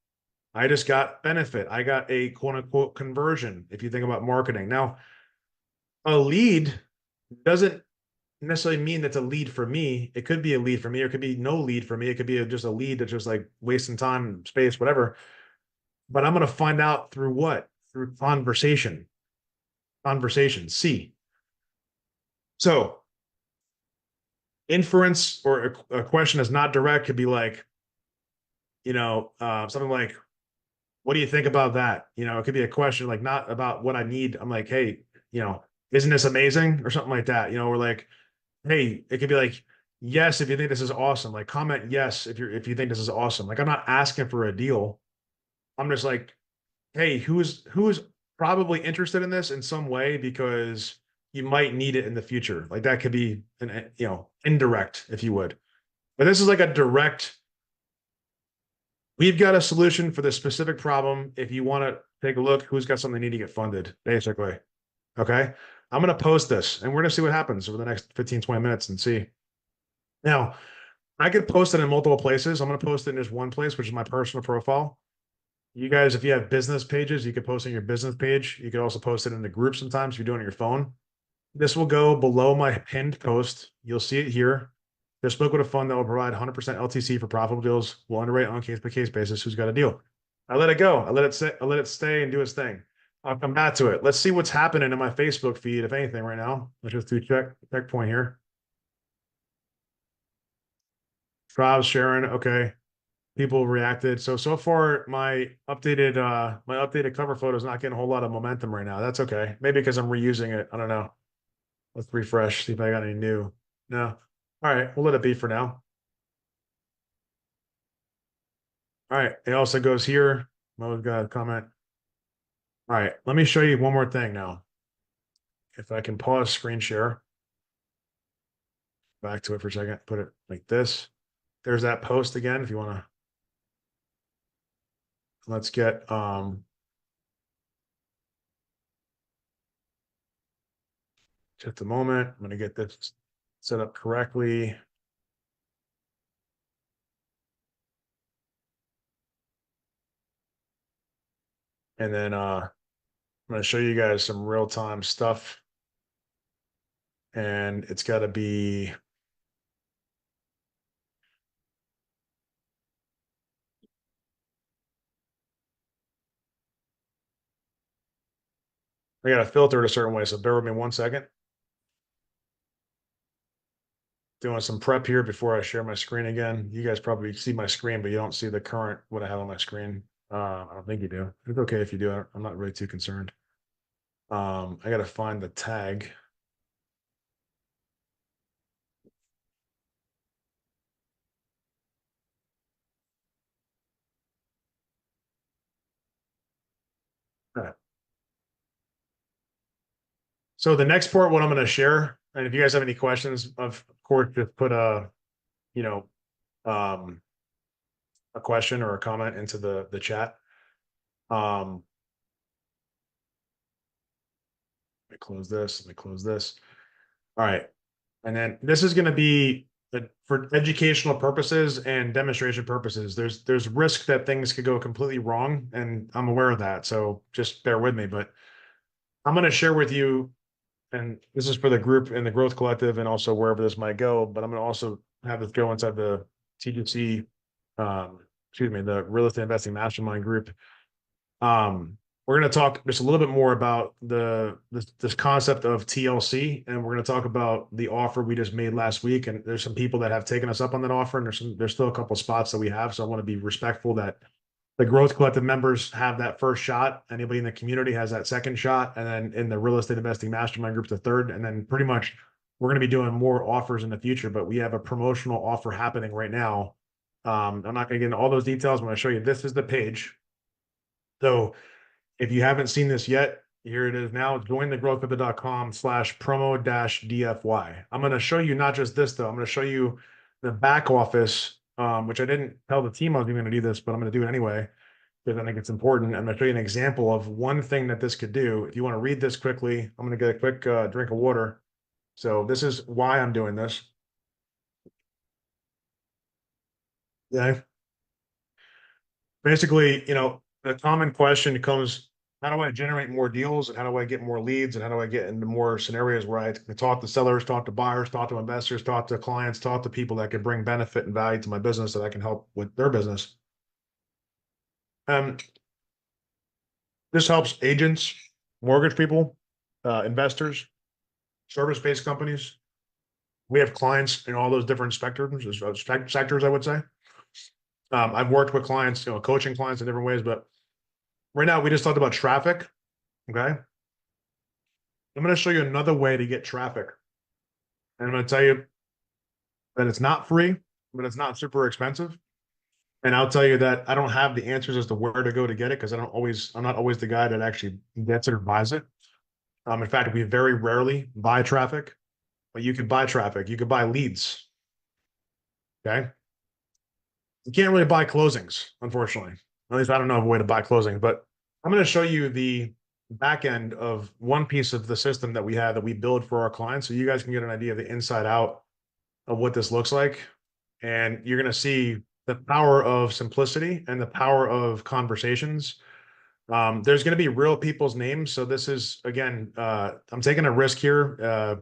I just got benefit. I got a quote unquote conversion if you think about marketing. Now, a lead doesn't necessarily mean that's a lead for me. It could be a lead for me, or it could be no lead for me. It could be just a lead that's just like wasting time, space, whatever. But I'm going to find out through what? Through conversation. Conversation. C. So inference or a question is not direct could be like, something like, what do you think about that? It could be a question like not about what I need. I'm like, hey, isn't this amazing or something like that? Or like, hey, it could be like, yes, if you think this is awesome, like comment yes if you think this is awesome. Like I'm not asking for a deal. I'm just like, hey, who's probably interested in this in some way because you might need it in the future. Like that could be an indirect, if you would. But this is like a direct, we've got a solution for this specific problem. If you want to take a look, who's got something they need to get funded, basically. Okay. I'm going to post this and we're going to see what happens over the next 15, 20 minutes and see. Now, I could post it in multiple places. I'm going to post it in just one place, which is my personal profile. You guys, if you have business pages, you could post on your business page. You could also post it in the group sometimes if you're doing it on your phone. This will go below my pinned post. You'll see it here. Just spoke with a fund that will provide 100% LTC for profitable deals. We'll underwrite on a case by case basis. Who's got a deal? I let it go. I let it sit. I let it stay and do its thing. I'll come back to it. Let's see what's happening in my Facebook feed, if anything, right now. Let's just do checkpoint here. Trials sharing. Okay. People reacted. So far my updated cover photo is not getting a whole lot of momentum right now. That's okay. Maybe because I'm reusing it. I don't know. Let's refresh, see if I got any new. No. All right, we'll let it be for now. All right, it also goes here. Mo's got a comment. All right, let me show you one more thing now. If I can pause screen share, back to it for a second, put it like this. There's that post again. If you want to, let's get just a moment. I'm going to get this set up correctly. And then I'm going to show you guys some real-time stuff. And it's got to be, I got to filter it a certain way. So bear with me 1 second. Doing some prep here before I share my screen again. You guys probably see my screen, but you don't see the current, what I have on my screen. I don't think you do. It's okay if you do. I'm not really too concerned. I got to find the tag. All right. So the next part, what I'm going to share, and if you guys have any questions, of course, just put you know, um, a question or a comment into the chat. Let me close this. Let me close this. All right. And then this is going to be for educational purposes and demonstration purposes. There's risk that things could go completely wrong, and I'm aware of that. So just bear with me. But I'm going to share with you, and this is for the group and the Growth Collective, and also wherever this might go. But I'm going to also have this go inside the TGC, excuse me, the Real Estate Investing Mastermind group. We're going to talk just a little bit more about this concept of TLC, and we're going to talk about the offer we just made last week. And there's some people that have taken us up on that offer, and there's still a couple of spots that we have. So I want to be respectful that the Growth Collective members have that first shot. Anybody in the community has that second shot, and then in the Real Estate Investing Mastermind group, the third. And then pretty much we're going to be doing more offers in the future, but we have a promotional offer happening right now. I'm not going to get into all those details. I'm going to show you. This is the page. So if you haven't seen this yet, here it is now. Join the growthpivot.com/promo-DFY. I'm going to show you not just this, though. I'm going to show you the back office, which I didn't tell the team I was going to do this, but I'm going to do it anyway because I think it's important. I'm going to show you an example of one thing that this could do. If you want to read this quickly, I'm going to get a quick drink of water. So this is why I'm doing this. Yeah. Basically, the common question comes, how do I generate more deals and how do I get more leads and how do I get into more scenarios where I can talk to sellers, talk to buyers, talk to investors, talk to clients, talk to people that can bring benefit and value to my business that I can help with their business. Um, this helps agents, mortgage people, investors, service-based companies. We have clients in all those different sectors, I would say. I've worked with clients, coaching clients in different ways, but right now we just talked about traffic. Okay. I'm going to show you another way to get traffic. And I'm going to tell you that it's not free, but it's not super expensive. And I'll tell you that I don't have the answers as to where to go to get it because I'm not always the guy that actually gets it or buys it. In fact, we very rarely buy traffic, but you can buy traffic. You can buy leads. Okay. You can't really buy closings, unfortunately. At least I don't know of a way to buy closings, but I'm going to show you the back end of one piece of the system that we have that we build for our clients. So you guys can get an idea of the inside out of what this looks like. And you're going to see the power of simplicity and the power of conversations. There's going to be real people's names. So this is, again, I'm taking a risk here.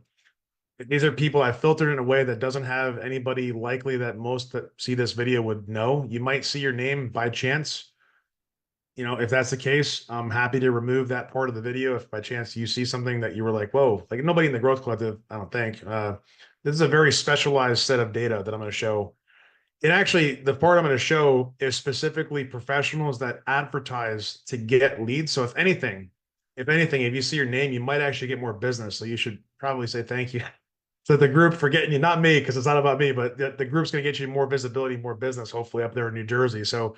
These are people I filtered in a way that doesn't have anybody likely that most that see this video would know. You might see your name by chance. If that's the case, I'm happy to remove that part of the video. If by chance you see something that you were like, whoa, like nobody in the Growth Collective, I don't think. This is a very specialized set of data that I'm going to show. And actually, the part I'm going to show is specifically professionals that advertise to get leads. So if you see your name, you might actually get more business. So you should probably say thank you to the group for getting you, not me, because it's not about me, but the group's going to get you more visibility, more business, hopefully up there in New Jersey. So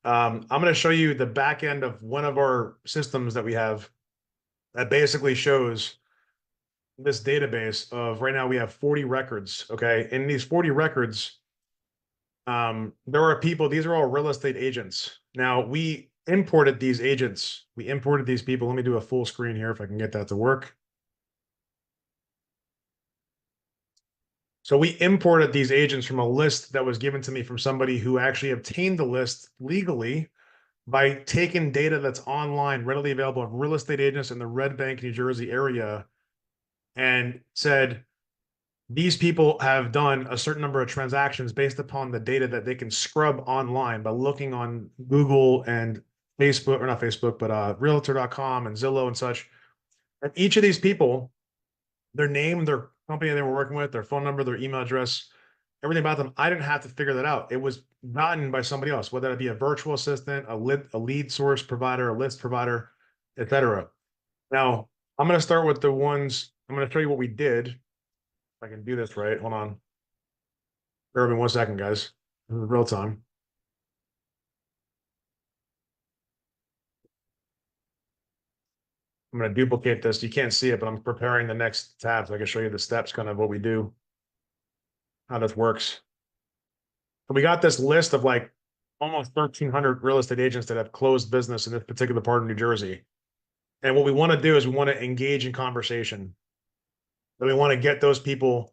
I'm going to show you the back end of one of our systems that we have that basically shows this database of right now we have 40 records. Okay. In these 40 records, there are people, these are all real estate agents. Now we imported these agents. We imported these people. Let me do a full screen here if I can get that to work. So we imported these agents from a list that was given to me from somebody who actually obtained the list legally by taking data that's online, readily available of real estate agents in the Red Bank, New Jersey area, and said, these people have done a certain number of transactions based upon the data that they can scrub online by looking on Google and Facebook, or not Facebook, but realtor.com and Zillow and such. And each of these people, their name, their company they were working with, their phone number, their email address, everything about them, I didn't have to figure that out. It was gotten by somebody else, whether it be a virtual assistant, a lead source provider, a list provider, etc. Now, I'm going to start with the ones, I'm going to show you what we did. If I can do this right. Hold on. Bear with me 1 second, guys. This is real time. I'm going to duplicate this. You can't see it, but I'm preparing the next tab so I can show you the steps, kind of what we do, how this works. So we got this list of like almost 1,300 real estate agents that have closed business in this particular part of New Jersey. And what we want to do is we want to engage in conversation. And we want to get those people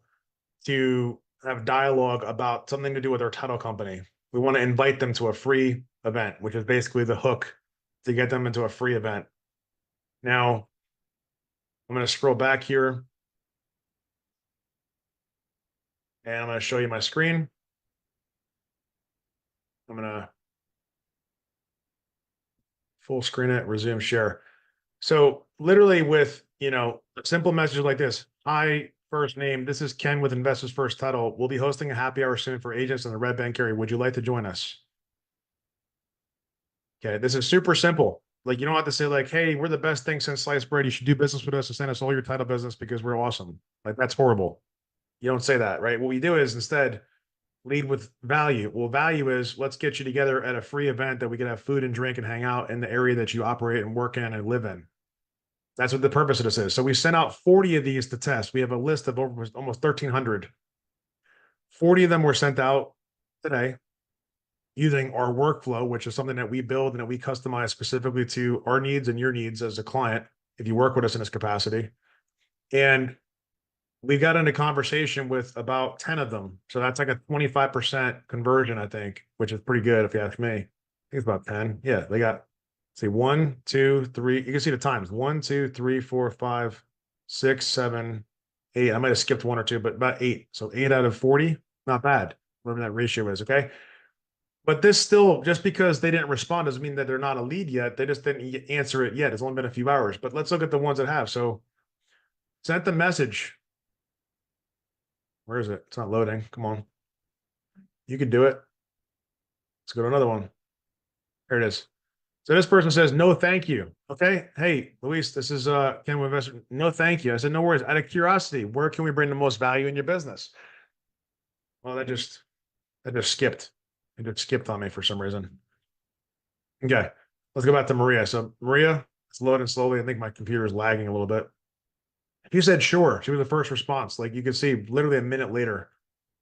to have dialogue about something to do with our title company. We want to invite them to a free event, which is basically the hook to get them into a free event. Now, I'm going to scroll back here and I'm going to show you my screen. I'm going to full screen it, resume share. So literally with, simple messages like this, hi, first name, this is Ken with Investors First Title. We'll be hosting a happy hour soon for agents in the Red Bank area. Would you like to join us? Okay, this is super simple. Like, you don't have to say like, hey, we're the best thing since sliced bread. You should do business with us and send us all your title business because we're awesome. Like, that's horrible. You don't say that, right? What we do is instead lead with value. Well, value is let's get you together at a free event that we can have food and drink and hang out in the area that you operate and work in and live in. That's what the purpose of this is. So we sent out 40 of these to test. We have a list of over almost 1,300. 40 of them were sent out today using our workflow, which is something that we build and that we customize specifically to our needs and your needs as a client, if you work with us in this capacity. And we got into conversation with about 10 of them. So that's like a 25% conversion, I think, which is pretty good if you ask me. I think it's about 10. Yeah, they got, see, 1, 2, 3. You can see the times 1, 2, 3, 4, 5, 6, 7, 8. I might have skipped 1 or 2, but about 8. So 8 out of 40, not bad, whatever that ratio is. Okay. But this still, just because they didn't respond doesn't mean that they're not a lead yet. They just didn't answer it yet. It's only been a few hours. But let's look at the ones that have. So sent the message. Where is it? It's not loading. Come on. You can do it. Let's go to another one. There it is. So this person says, no, thank you. Okay. Hey, Luis, this is Ken with Investor. No, thank you. I said, no worries. Out of curiosity, where can we bring the most value in your business? Well, that just skipped. It just skipped on me for some reason. Okay. Let's go back to Maria. So Maria, it's loading slowly. I think my computer is lagging a little bit. She said, sure. She was the first response. Like you can see literally a minute later.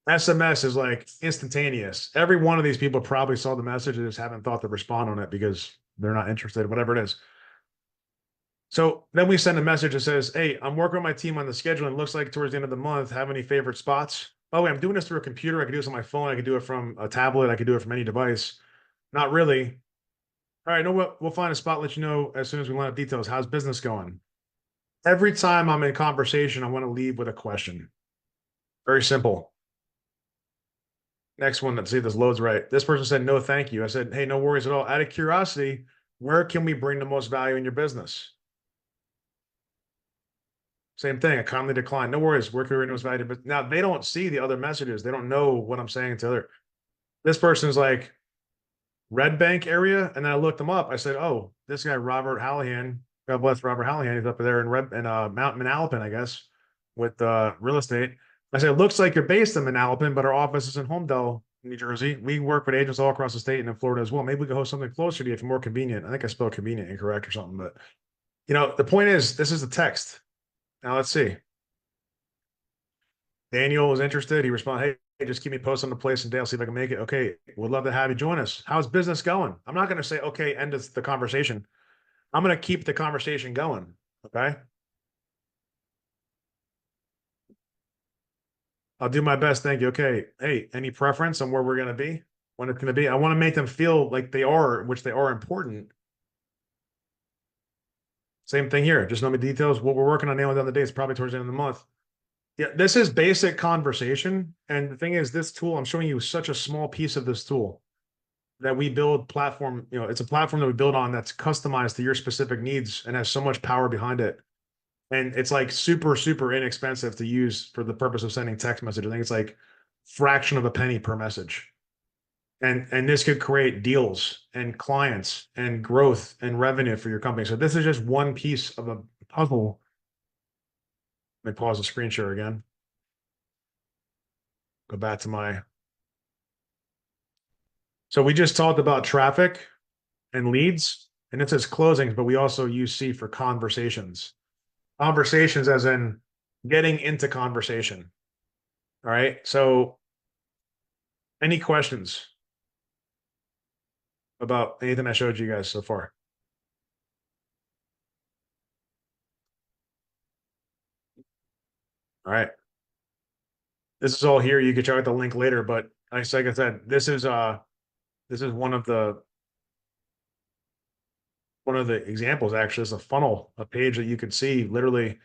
SMS is like instantaneous. Every one of these people probably saw the message and just haven't thought to respond on it because they're not interested, whatever it is. So then we send a message that says, hey, I'm working with my team on the schedule and it looks like towards the end of the month, have any favorite spots? Oh, wait, I'm doing this through a computer. I could do this on my phone. I could do it from a tablet. I could do it from any device. Not really. All right, know what? We'll find a spot, let you know as soon as we line up details. How's business going? Every time I'm in conversation, I want to leave with a question. Very simple. Next one, let's see if this loads right. This person said, no, thank you. I said, hey, no worries at all. Out of curiosity, where can we bring the most value in your business? Same thing. I kindly decline. No worries. Where can we bring the most value? But now they don't see the other messages. They don't know what I'm saying to other. This person's like, Red Bank area. And then I looked them up. I said, oh, this guy, Robert Hallahan, God bless Robert Hallahan. He's up there in Mount Manalapan, I guess, with real estate. I said, it looks like you're based in Manalapan, but our office is in Homedale, New Jersey. We work with agents all across the state and in Florida as well. Maybe we could host something closer to you if more convenient. I think I spelled convenient incorrect or something, but the point is, this is the text. Now let's see. Daniel was interested. He responded, hey, just keep me posted on the place in Dale, see if I can make it. Okay, would love to have you join us. How's business going? I'm not going to say, okay, end the conversation. I'm going to keep the conversation going. Okay. I'll do my best. Thank you. Okay. Hey, any preference on where we're going to be? when it's going to be. I want to make them feel like they are, which they are important. Same thing here. Just know the details. What we're working on nailing down the dates probably towards the end of the month. Yeah, this is basic conversation. And the thing is, this tool, I'm showing you such a small piece of this tool that we build platform, it's a platform that we build on that's customized to your specific needs and has so much power behind it. And it's like super, super inexpensive to use for the purpose of sending text message. I think it's like fraction of a penny per message. And this could create deals and clients and growth and revenue for your company. So this is just one piece of a puzzle. Let me pause the screen share again. Go back to my. So we just talked about traffic and leads, and it says closings, but we also use C for conversations. Conversations as in getting into conversation. All right. So any questions about anything I showed you guys so far? All right. This is all here. You can check out the link later, but like I said, this is one of the examples actually is a funnel, a page that you can see literally,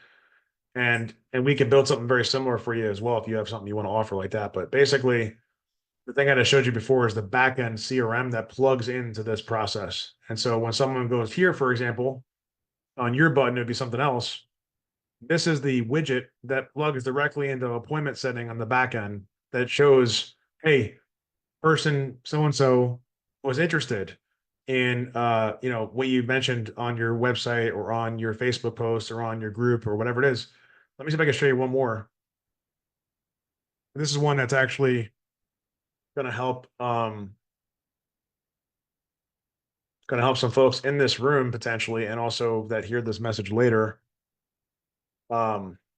and we can build something very similar for you as well if you have something you want to offer like that. But basically, the thing I just showed you before is the backend CRM that plugs into this process. And so when someone goes here, for example, on your button, it'd be something else. This is the widget that plugs directly into appointment setting on the back end that shows, hey, person so and so was interested in what you mentioned on your website or on your Facebook post or on your group or whatever it is. Let me see if I can show you one more. This is one that's actually going to help some folks in this room potentially, and also that hear this message later.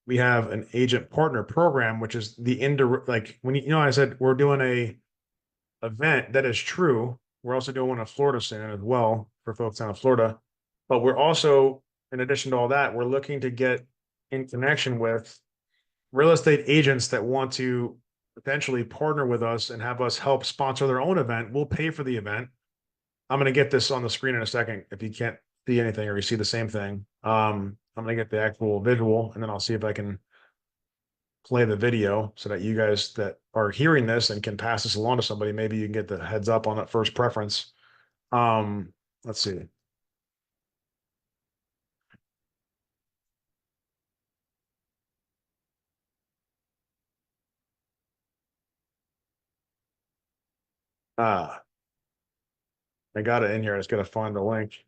We have an agent partner program, which is the indirect, like when I said we're doing a event that is true. We're also doing one in Florida soon as well for folks down in Florida. But we're also, in addition to all that, we're looking to get in connection with real estate agents that want to potentially partner with us and have us help sponsor their own event. We'll pay for the event. I'm going to get this on the screen in a second if you can't see anything or you see the same thing. I'm going to get the actual visual and then I'll see if I can play the video so that you guys that are hearing this and can pass this along to somebody, maybe you can get the heads up on that first preference. Let's see. Ah, I got it in here. I just got to find the link.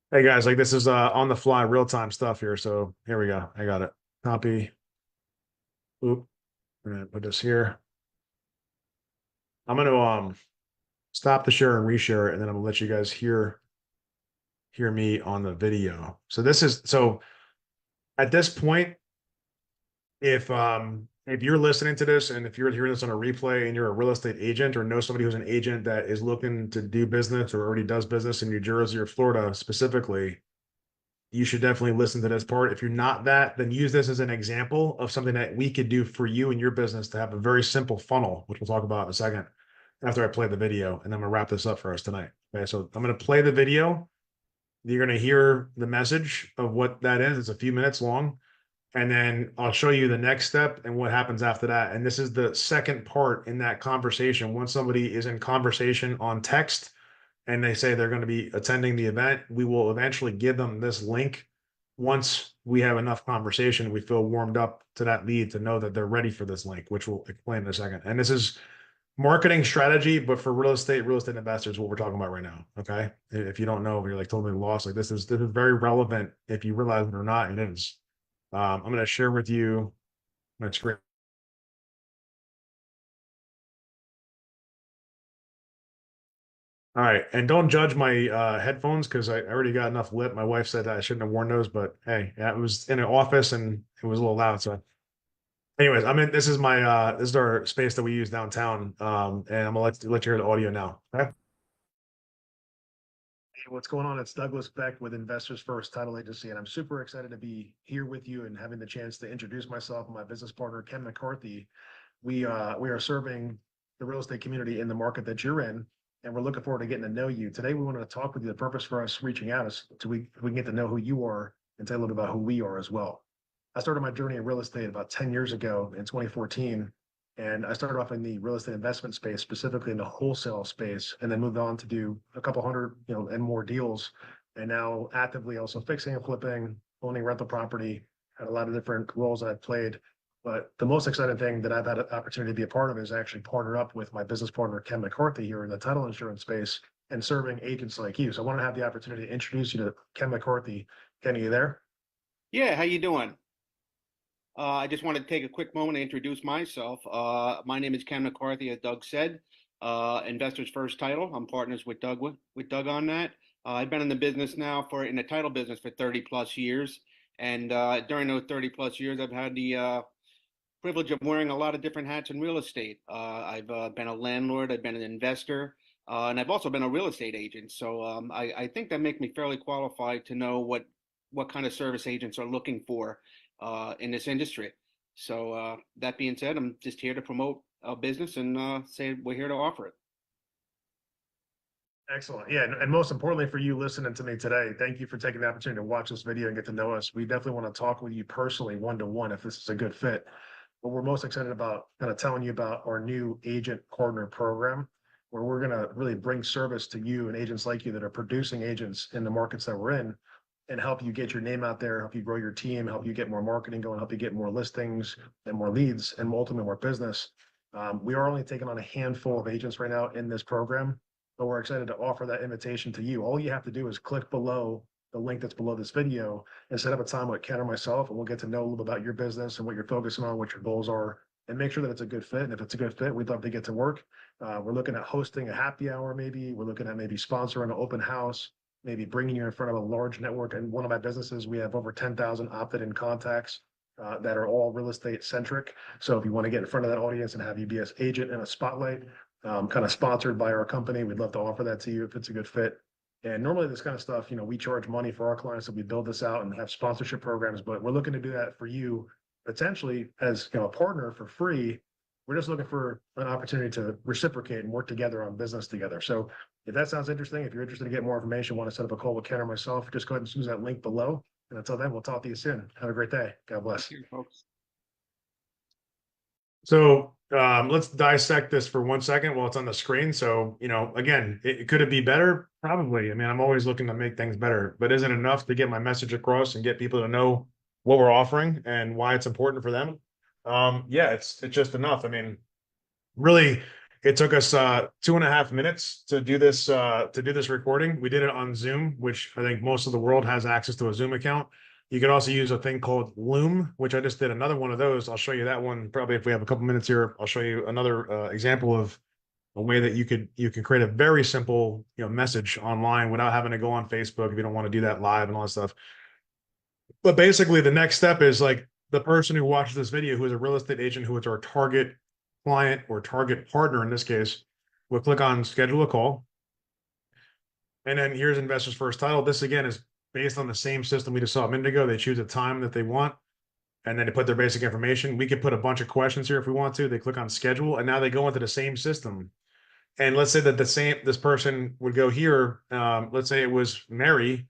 Hey guys, like this is on the fly real time stuff here. So here we go. I got it. Copy. Oop. I'm gonna put this here. I'm gonna stop the share and reshare it, and then I'm gonna let you guys hear me on the video. So this is so at this point, if you're listening to this and if you're hearing this on a replay and you're a real estate agent or know somebody who's an agent that is looking to do business or already does business in New Jersey or Florida specifically, you should definitely listen to this part. If you're not that, then use this as an example of something that we could do for you and your business to have a very simple funnel, which we'll talk about in a second after I play the video. And I'm gonna wrap this up for us tonight. Okay, so I'm gonna play the video. You're gonna hear the message of what that is. It's a few minutes long. And then I'll show you the next step and what happens after that. And this is the second part in that conversation. Once somebody is in conversation on text and they say they're going to be attending the event, we will eventually give them this link once we have enough conversation. We feel warmed up to that lead to know that they're ready for this link, which we'll explain in a second. And this is marketing strategy, but for real estate investors, what we're talking about right now. Okay. If you don't know, if you're like totally lost, like this is very relevant. If you realize it or not, it is. I'm going to share with you my screen. All right, and don't judge my headphones because I already got enough lip. My wife said I shouldn't have worn those, but hey, yeah, it was in an office and it was a little loud. So, anyways, I mean, this is our space that we use downtown, and I'm gonna let you hear the audio now. Okay. Hey, what's going on? It's Douglas Beck with Investors First Title Agency, and I'm super excited to be here with you and having the chance to introduce myself and my business partner, Ken McCarthy. We are serving the real estate community in the market that you're in, and we're looking forward to getting to know you. Today, we want to talk with you. The purpose for us reaching out is so we can get to know who you are and tell you a little bit about who we are as well. I started my journey in real estate about 10 years ago in 2014. And I started off in the real estate investment space, specifically in the wholesale space, and then moved on to do a couple hundred, and more deals. And now actively also fixing and flipping, owning rental property, had a lot of different roles that I've played. But the most exciting thing that I've had an opportunity to be a part of is actually partner up with my business partner, Ken McCarthy, here in the title insurance space and serving agents like you. So I want to have the opportunity to introduce you to Ken McCarthy. Ken, are you there? Yeah, how you doing? I just wanted to take a quick moment to introduce myself. My name is Ken McCarthy, as Doug said. Investors First Title. I'm partners with Doug on that. I've been in the business now in the title business for 30 plus years, and during those 30 plus years, I've had the privilege of wearing a lot of different hats in real estate. I've been a landlord, I've been an investor, and I've also been a real estate agent. So I think that makes me fairly qualified to know what kind of service agents are looking for in this industry. So that being said, I'm just here to promote our business and say we're here to offer it. Excellent. Yeah. And most importantly for you listening to me today, thank you for taking the opportunity to watch this video and get to know us. We definitely want to talk with you personally, one to one, if this is a good fit. But we're most excited about kind of telling you about our new agent partner program, where we're going to really bring service to you and agents like you that are producing agents in the markets that we're in and help you get your name out there, help you grow your team, help you get more marketing going, help you get more listings and more leads and ultimately more business. We are only taking on a handful of agents right now in this program, but we're excited to offer that invitation to you. All you have to do is click below the link that's below this video and set up a time with Ken or myself, and we'll get to know a little bit about your business and what you're focusing on, what your goals are, and make sure that it's a good fit. And if it's a good fit, we'd love to get to work. We're looking at hosting a happy hour, maybe. We're looking at maybe sponsoring an open house, maybe bringing you in front of a large network. And one of my businesses, we have over 10,000 opted-in contacts that are all real estate centric. So if you want to get in front of that audience and have you be an agent in a spotlight, kind of sponsored by our company, we'd love to offer that to you if it's a good fit. And normally this kind of stuff, we charge money for our clients that we build this out and have sponsorship programs, but we're looking to do that for you potentially as a partner for free. We're just looking for an opportunity to reciprocate and work together on business together. So if that sounds interesting, if you're interested to get more information, want to set up a call with Ken or myself, just go ahead and use that link below. And until then, we'll talk to you soon. Have a great day. God Take bless. care, folks. So let's dissect this for 1 second while it's on the screen. So, again, could it be better? Probably. I mean, I'm always looking to make things better, but is it enough to get my message across and get people to know what we're offering and why it's important for them? Yeah, it's just enough. I mean, really, it took us 2.5 minutes to do this recording. We did it on Zoom, which I think most of the world has access to a Zoom account. You can also use a thing called Loom, which I just did another one of those. I'll show you that one probably if we have a couple minutes here. I'll show you another example of a way that you can create a very simple message online without having to go on Facebook if you don't want to do that live and all that stuff. But basically, the next step is like the person who watches this video, who is a real estate agent, who is our target client or target partner in this case, will click on schedule a call. And then here's Investors First Title. This again is based on the same system we just saw a minute ago. They choose a time that they want, and then they put their basic information. We could put a bunch of questions here if we want to. They click on schedule, and now they go into the same system. And let's say that this person would go here. Let's say it was Mary.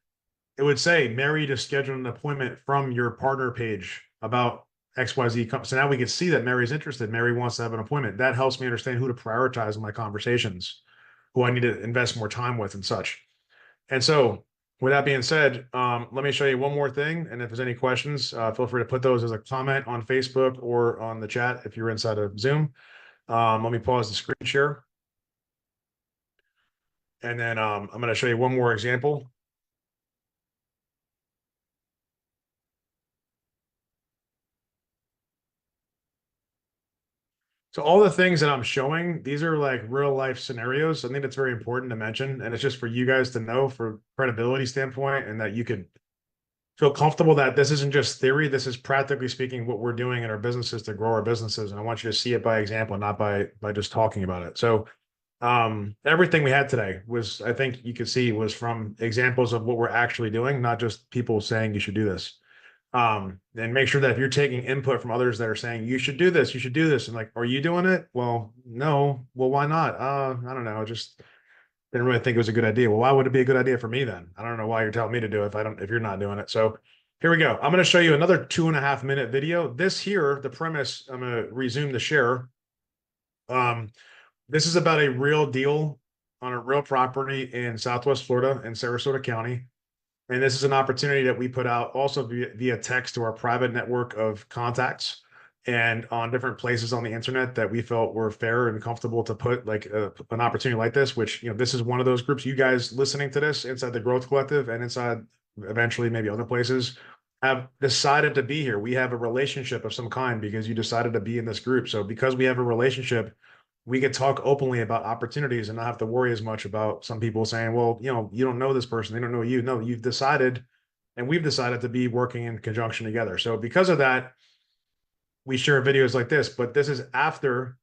It would say Mary to schedule an appointment from your partner page about XYZ. So now we can see that Mary's interested. Mary wants to have an appointment. That helps me understand who to prioritize in my conversations, who I need to invest more time with and such. And so with that being said, let me show you one more thing. And if there's any questions, feel free to put those as a comment on Facebook or on the chat if you're inside of Zoom. Let me pause the screen share. And then I'm going to show you one more example. So all the things that I'm showing, these are like real life scenarios. I think it's very important to mention, and it's just for you guys to know for credibility standpoint, and that you could feel comfortable that this isn't just theory. This is practically speaking what we're doing in our businesses to grow our businesses. And I want you to see it by example, not by just talking about it. So Everything we had today was, I think you could see, was from examples of what we're actually doing, not just people saying you should do this. And make sure that if you're taking input from others that are saying you should do this, you should do this, and like, are you doing it? Well, no. Well, why not? I don't know. Just didn't really think it was a good idea. Well, why would it be a good idea for me then? I don't know why you're telling me to do it if you're not doing it. So here we go. I'm going to show you another 2.5 minute video. This here, the premise, I'm going to resume the share. This is about a real deal on a real property in Southwest Florida in Sarasota County. And this is an opportunity that we put out also via text to our private network of contacts and on different places on the internet that we felt were fair and comfortable to put like an opportunity like this, which, this is one of those groups. You guys listening to this inside the Growth Collective and inside eventually maybe other places have decided to be here. We have a relationship of some kind because you decided to be in this group. So because we have a relationship, we could talk openly about opportunities and not have to worry as much about some people saying, well, you don't know this person, they don't know you. No, you've decided, and we've decided to be working in conjunction together. So because of that, we share videos like this, but this is after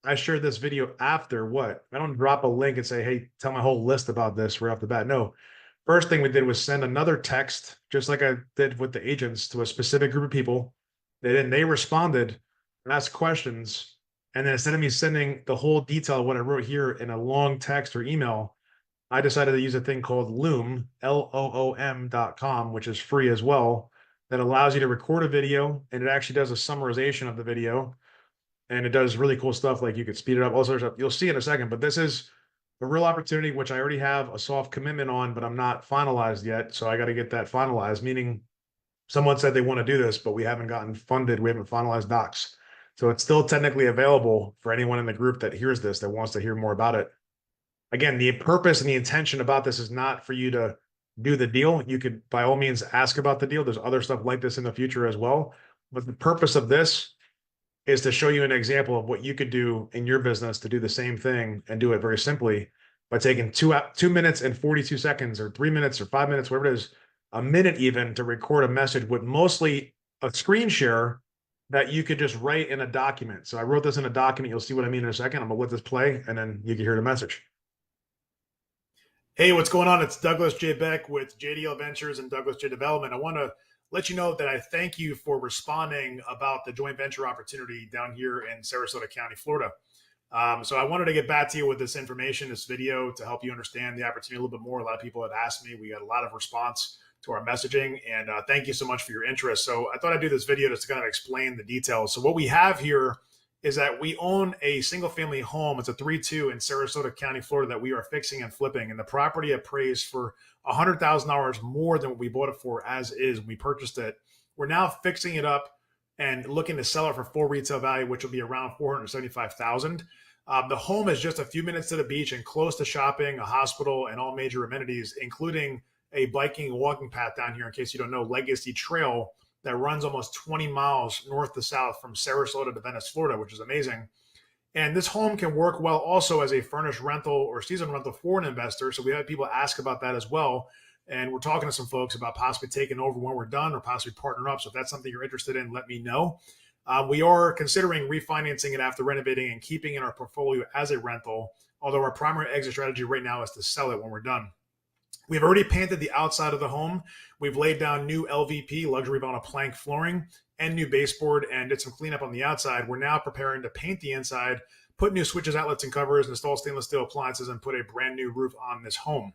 I shared this video after what? I don't drop a link and say, hey, tell my whole list about this right off the bat. No. First thing we did was send another text, just like I did with the agents, to a specific group of people. They responded and asked questions. And then instead of me sending the whole detail of what I wrote here in a long text or email, I decided to use a thing called Loom, LOOM.com, which is free as well, that allows you to record a video and it actually does a summarization of the video. And it does really cool stuff like you could speed it up, all sorts of stuff. You'll see in a second, but this is a real opportunity, which I already have a soft commitment on, but I'm not finalized yet. So I got to get that finalized, meaning someone said they want to do this, but we haven't gotten funded. We haven't finalized docs. So it's still technically available for anyone in the group that hears this, that wants to hear more about it. Again, the purpose and the intention about this is not for you to do the deal. You could, by all means, ask about the deal. There's other stuff like this in the future as well. But the purpose of this is to show you an example of what you could do in your business to do the same thing and do it very simply by taking 2 minutes and 42 seconds or 3 minutes or 5 minutes, whatever it is, a minute even, to record a message with mostly a screen share that you could just write in a document. So I wrote this in a document. You'll see what I mean in a second. I'm gonna let this play and then you can hear the message. Hey, what's going on? It's Douglas J. Beck with JDL Ventures and Douglas J. Development. I want to let you know that I thank you for responding about the joint venture opportunity down here in Sarasota County, Florida. So I wanted to get back to you with this information, this video, to help you understand the opportunity a little bit more. A lot of people have asked me. We got a lot of response to our messaging, and thank you so much for your interest. So I thought I'd do this video just to kind of explain the details. So what we have here is that we own a single family home. It's a 3-2 in Sarasota County, Florida, that we are fixing and flipping. And the property appraised for $100,000 more than what we bought it for as is when we purchased it. We're now fixing it up and looking to sell it for full retail value, which will be around $475,000. The home is just a few minutes to the beach and close to shopping, a hospital, and all major amenities, including a biking and walking path down here, in case you don't know, Legacy Trail, that runs almost 20 miles north to south from Sarasota to Venice, Florida, which is amazing. And this home can work well also as a furnished rental or season rental for an investor. So we have people ask about that as well. And we're talking to some folks about possibly taking over when we're done or possibly partnering up. So if that's something you're interested in, let me know. We are considering refinancing it after renovating and keeping in our portfolio as a rental, although our primary exit strategy right now is to sell it when we're done. We've already painted the outside of the home. We've laid down new LVP, luxury vinyl plank flooring, and new baseboard, and did some cleanup on the outside. We're now preparing to paint the inside, put new switches, outlets, and covers, install stainless steel appliances, and put a brand new roof on this home.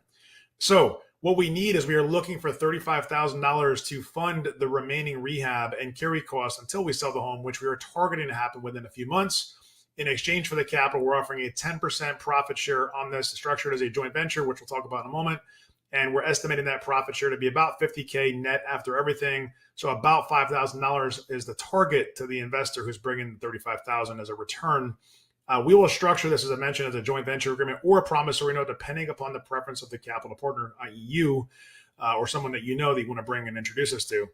So what we need is we are looking for $35,000 to fund the remaining rehab and carry costs until we sell the home, which we are targeting to happen within a few months. In exchange for the capital, we're offering a 10% profit share on this, structured as a joint venture, which we'll talk about in a moment. And we're estimating that profit share to be about $50K net after everything. So about $5,000 is the target to the investor who's bringing $35,000 as a return. We will structure this, as I mentioned, as a joint venture agreement or a promissory note, depending upon the preference of the capital partner, i.e. you, or someone that you know that you want to bring and introduce us to.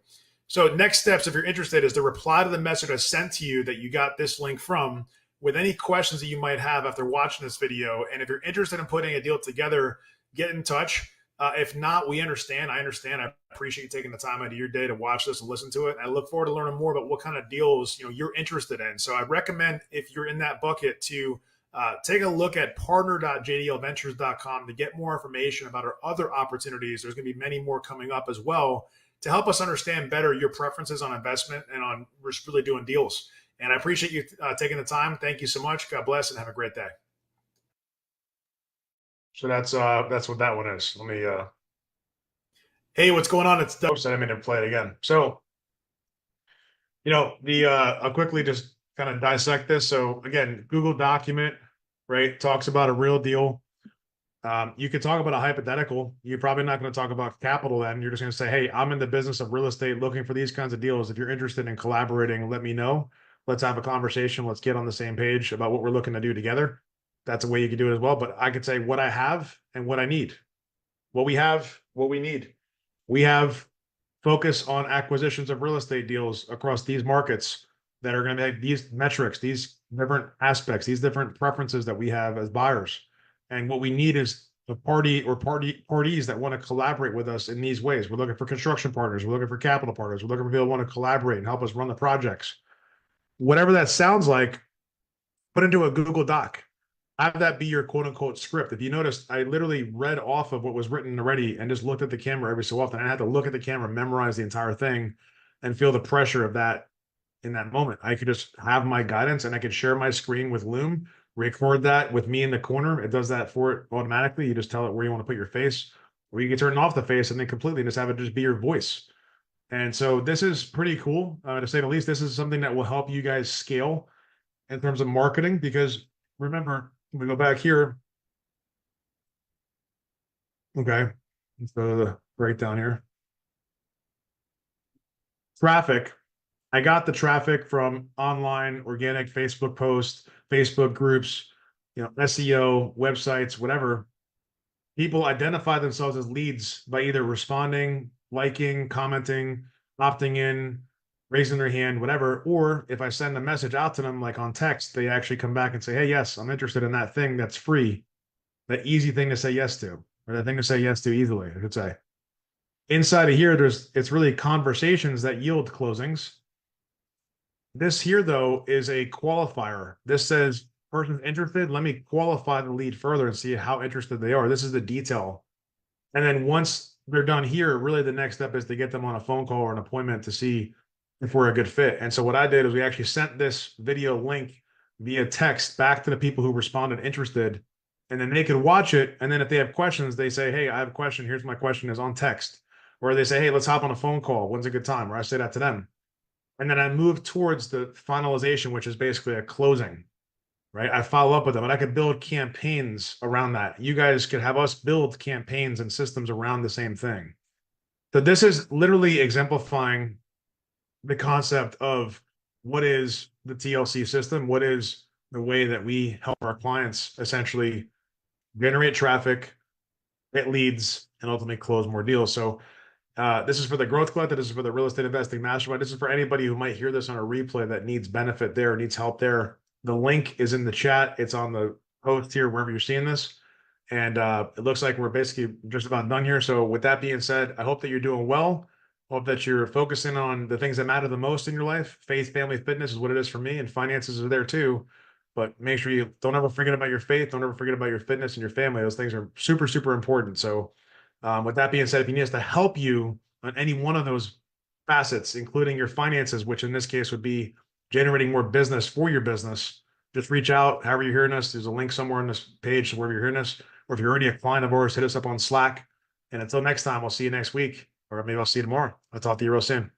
So next steps, if you're interested, is to reply to the message I sent to you that you got this link from with any questions that you might have after watching this video. And if you're interested in putting a deal together, get in touch. If not, we understand. I understand. I appreciate you taking the time out of your day to watch this and listen to it. I look forward to learning more about what kind of deals you're interested in. So I recommend, if you're in that bucket, to take a look at partner.jdlventures.com to get more information about our other opportunities. There's going to be many more coming up as well to help us understand better your preferences on investment and on really doing deals. And I appreciate you taking the time. Thank you so much. God bless and have a great day. So that's what that one is. Let me hey, what's going on? It's Doug. So I mean to play it again. So I'll quickly just kind of dissect this. So again, Google document, right, talks about a real deal. You could talk about a hypothetical. You're probably not going to talk about capital then. You're just going to say, hey, I'm in the business of real estate looking for these kinds of deals. If you're interested in collaborating, let me know. Let's have a conversation. Let's get on the same page about what we're looking to do together. That's a way you could do it as well. But I could say what I have and what I need. What we have, what we need. We have focus on acquisitions of real estate deals across these markets that are going to make these metrics, these different aspects, these different preferences that we have as buyers. And what we need is a parties that want to collaborate with us in these ways. We're looking for construction partners. We're looking for capital partners. We're looking for people who want to collaborate and help us run the projects. Whatever that sounds like, put into a Google Doc. Have that be your quote unquote script. If you noticed, I literally read off of what was written already and just looked at the camera every so often. I had to look at the camera, memorize the entire thing, and feel the pressure of that in that moment. I could just have my guidance and I could share my screen with Loom, record that with me in the corner. It does that for it automatically. You just tell it where you want to put your face, or you can turn off the face and then completely just have it just be your voice. And so this is pretty cool, to say the least. This is something that will help you guys scale in terms of marketing, because remember, we go back here. Okay, let's go to the breakdown here. Traffic. I got the traffic from online, organic Facebook posts, Facebook groups, SEO, websites, whatever. People identify themselves as leads by either responding, liking, commenting, opting in, raising their hand, whatever. Or if I send a message out to them, like on text, they actually come back and say, hey, yes, I'm interested in that thing that's free. That easy thing to say yes to, or that thing to say yes to easily, I should say. Inside of here, it's really conversations that yield closings. This here, though, is a qualifier. This says, person's interested. Let me qualify the lead further and see how interested they are. This is the detail. And then once they're done here, really the next step is to get them on a phone call or an appointment to see if we're a good fit. And so what I did is we actually sent this video link via text back to the people who responded interested, and then they could watch it. And then if they have questions, they say, hey, I have a question. Here's my question is on text. Or they say, hey, let's hop on a phone call. When's a good time? Or I say that to them. And then I move towards the finalization, which is basically a closing, right? I follow up with them, and I could build campaigns around that. You guys could have us build campaigns and systems around the same thing. So this is literally exemplifying the concept of what is the TLC system, what is the way that we help our clients essentially generate traffic, get leads, and ultimately close more deals. So this is for the Growth Collective. This is for the Real Estate Investing Mastermind. This is for anybody who might hear this on a replay that needs benefit there, needs help there. The link is in the chat. It's on the post here, wherever you're seeing this. And it looks like we're basically just about done here. So with that being said, I hope that you're doing well. Hope that you're focusing on the things that matter the most in your life. Faith, family, fitness is what it is for me, and finances are there too. But make sure you don't ever forget about your faith. Don't ever forget about your fitness and your family. Those things are super, super important. So with that being said, if you need us to help you on any one of those facets, including your finances, which in this case would be generating more business for your business, just reach out. However you're hearing us, there's a link somewhere on this page to wherever you're hearing us. Or if you're already a client of ours, hit us up on Slack. And until next time, I'll see you next week, or maybe I'll see you tomorrow. I'll talk to you real soon.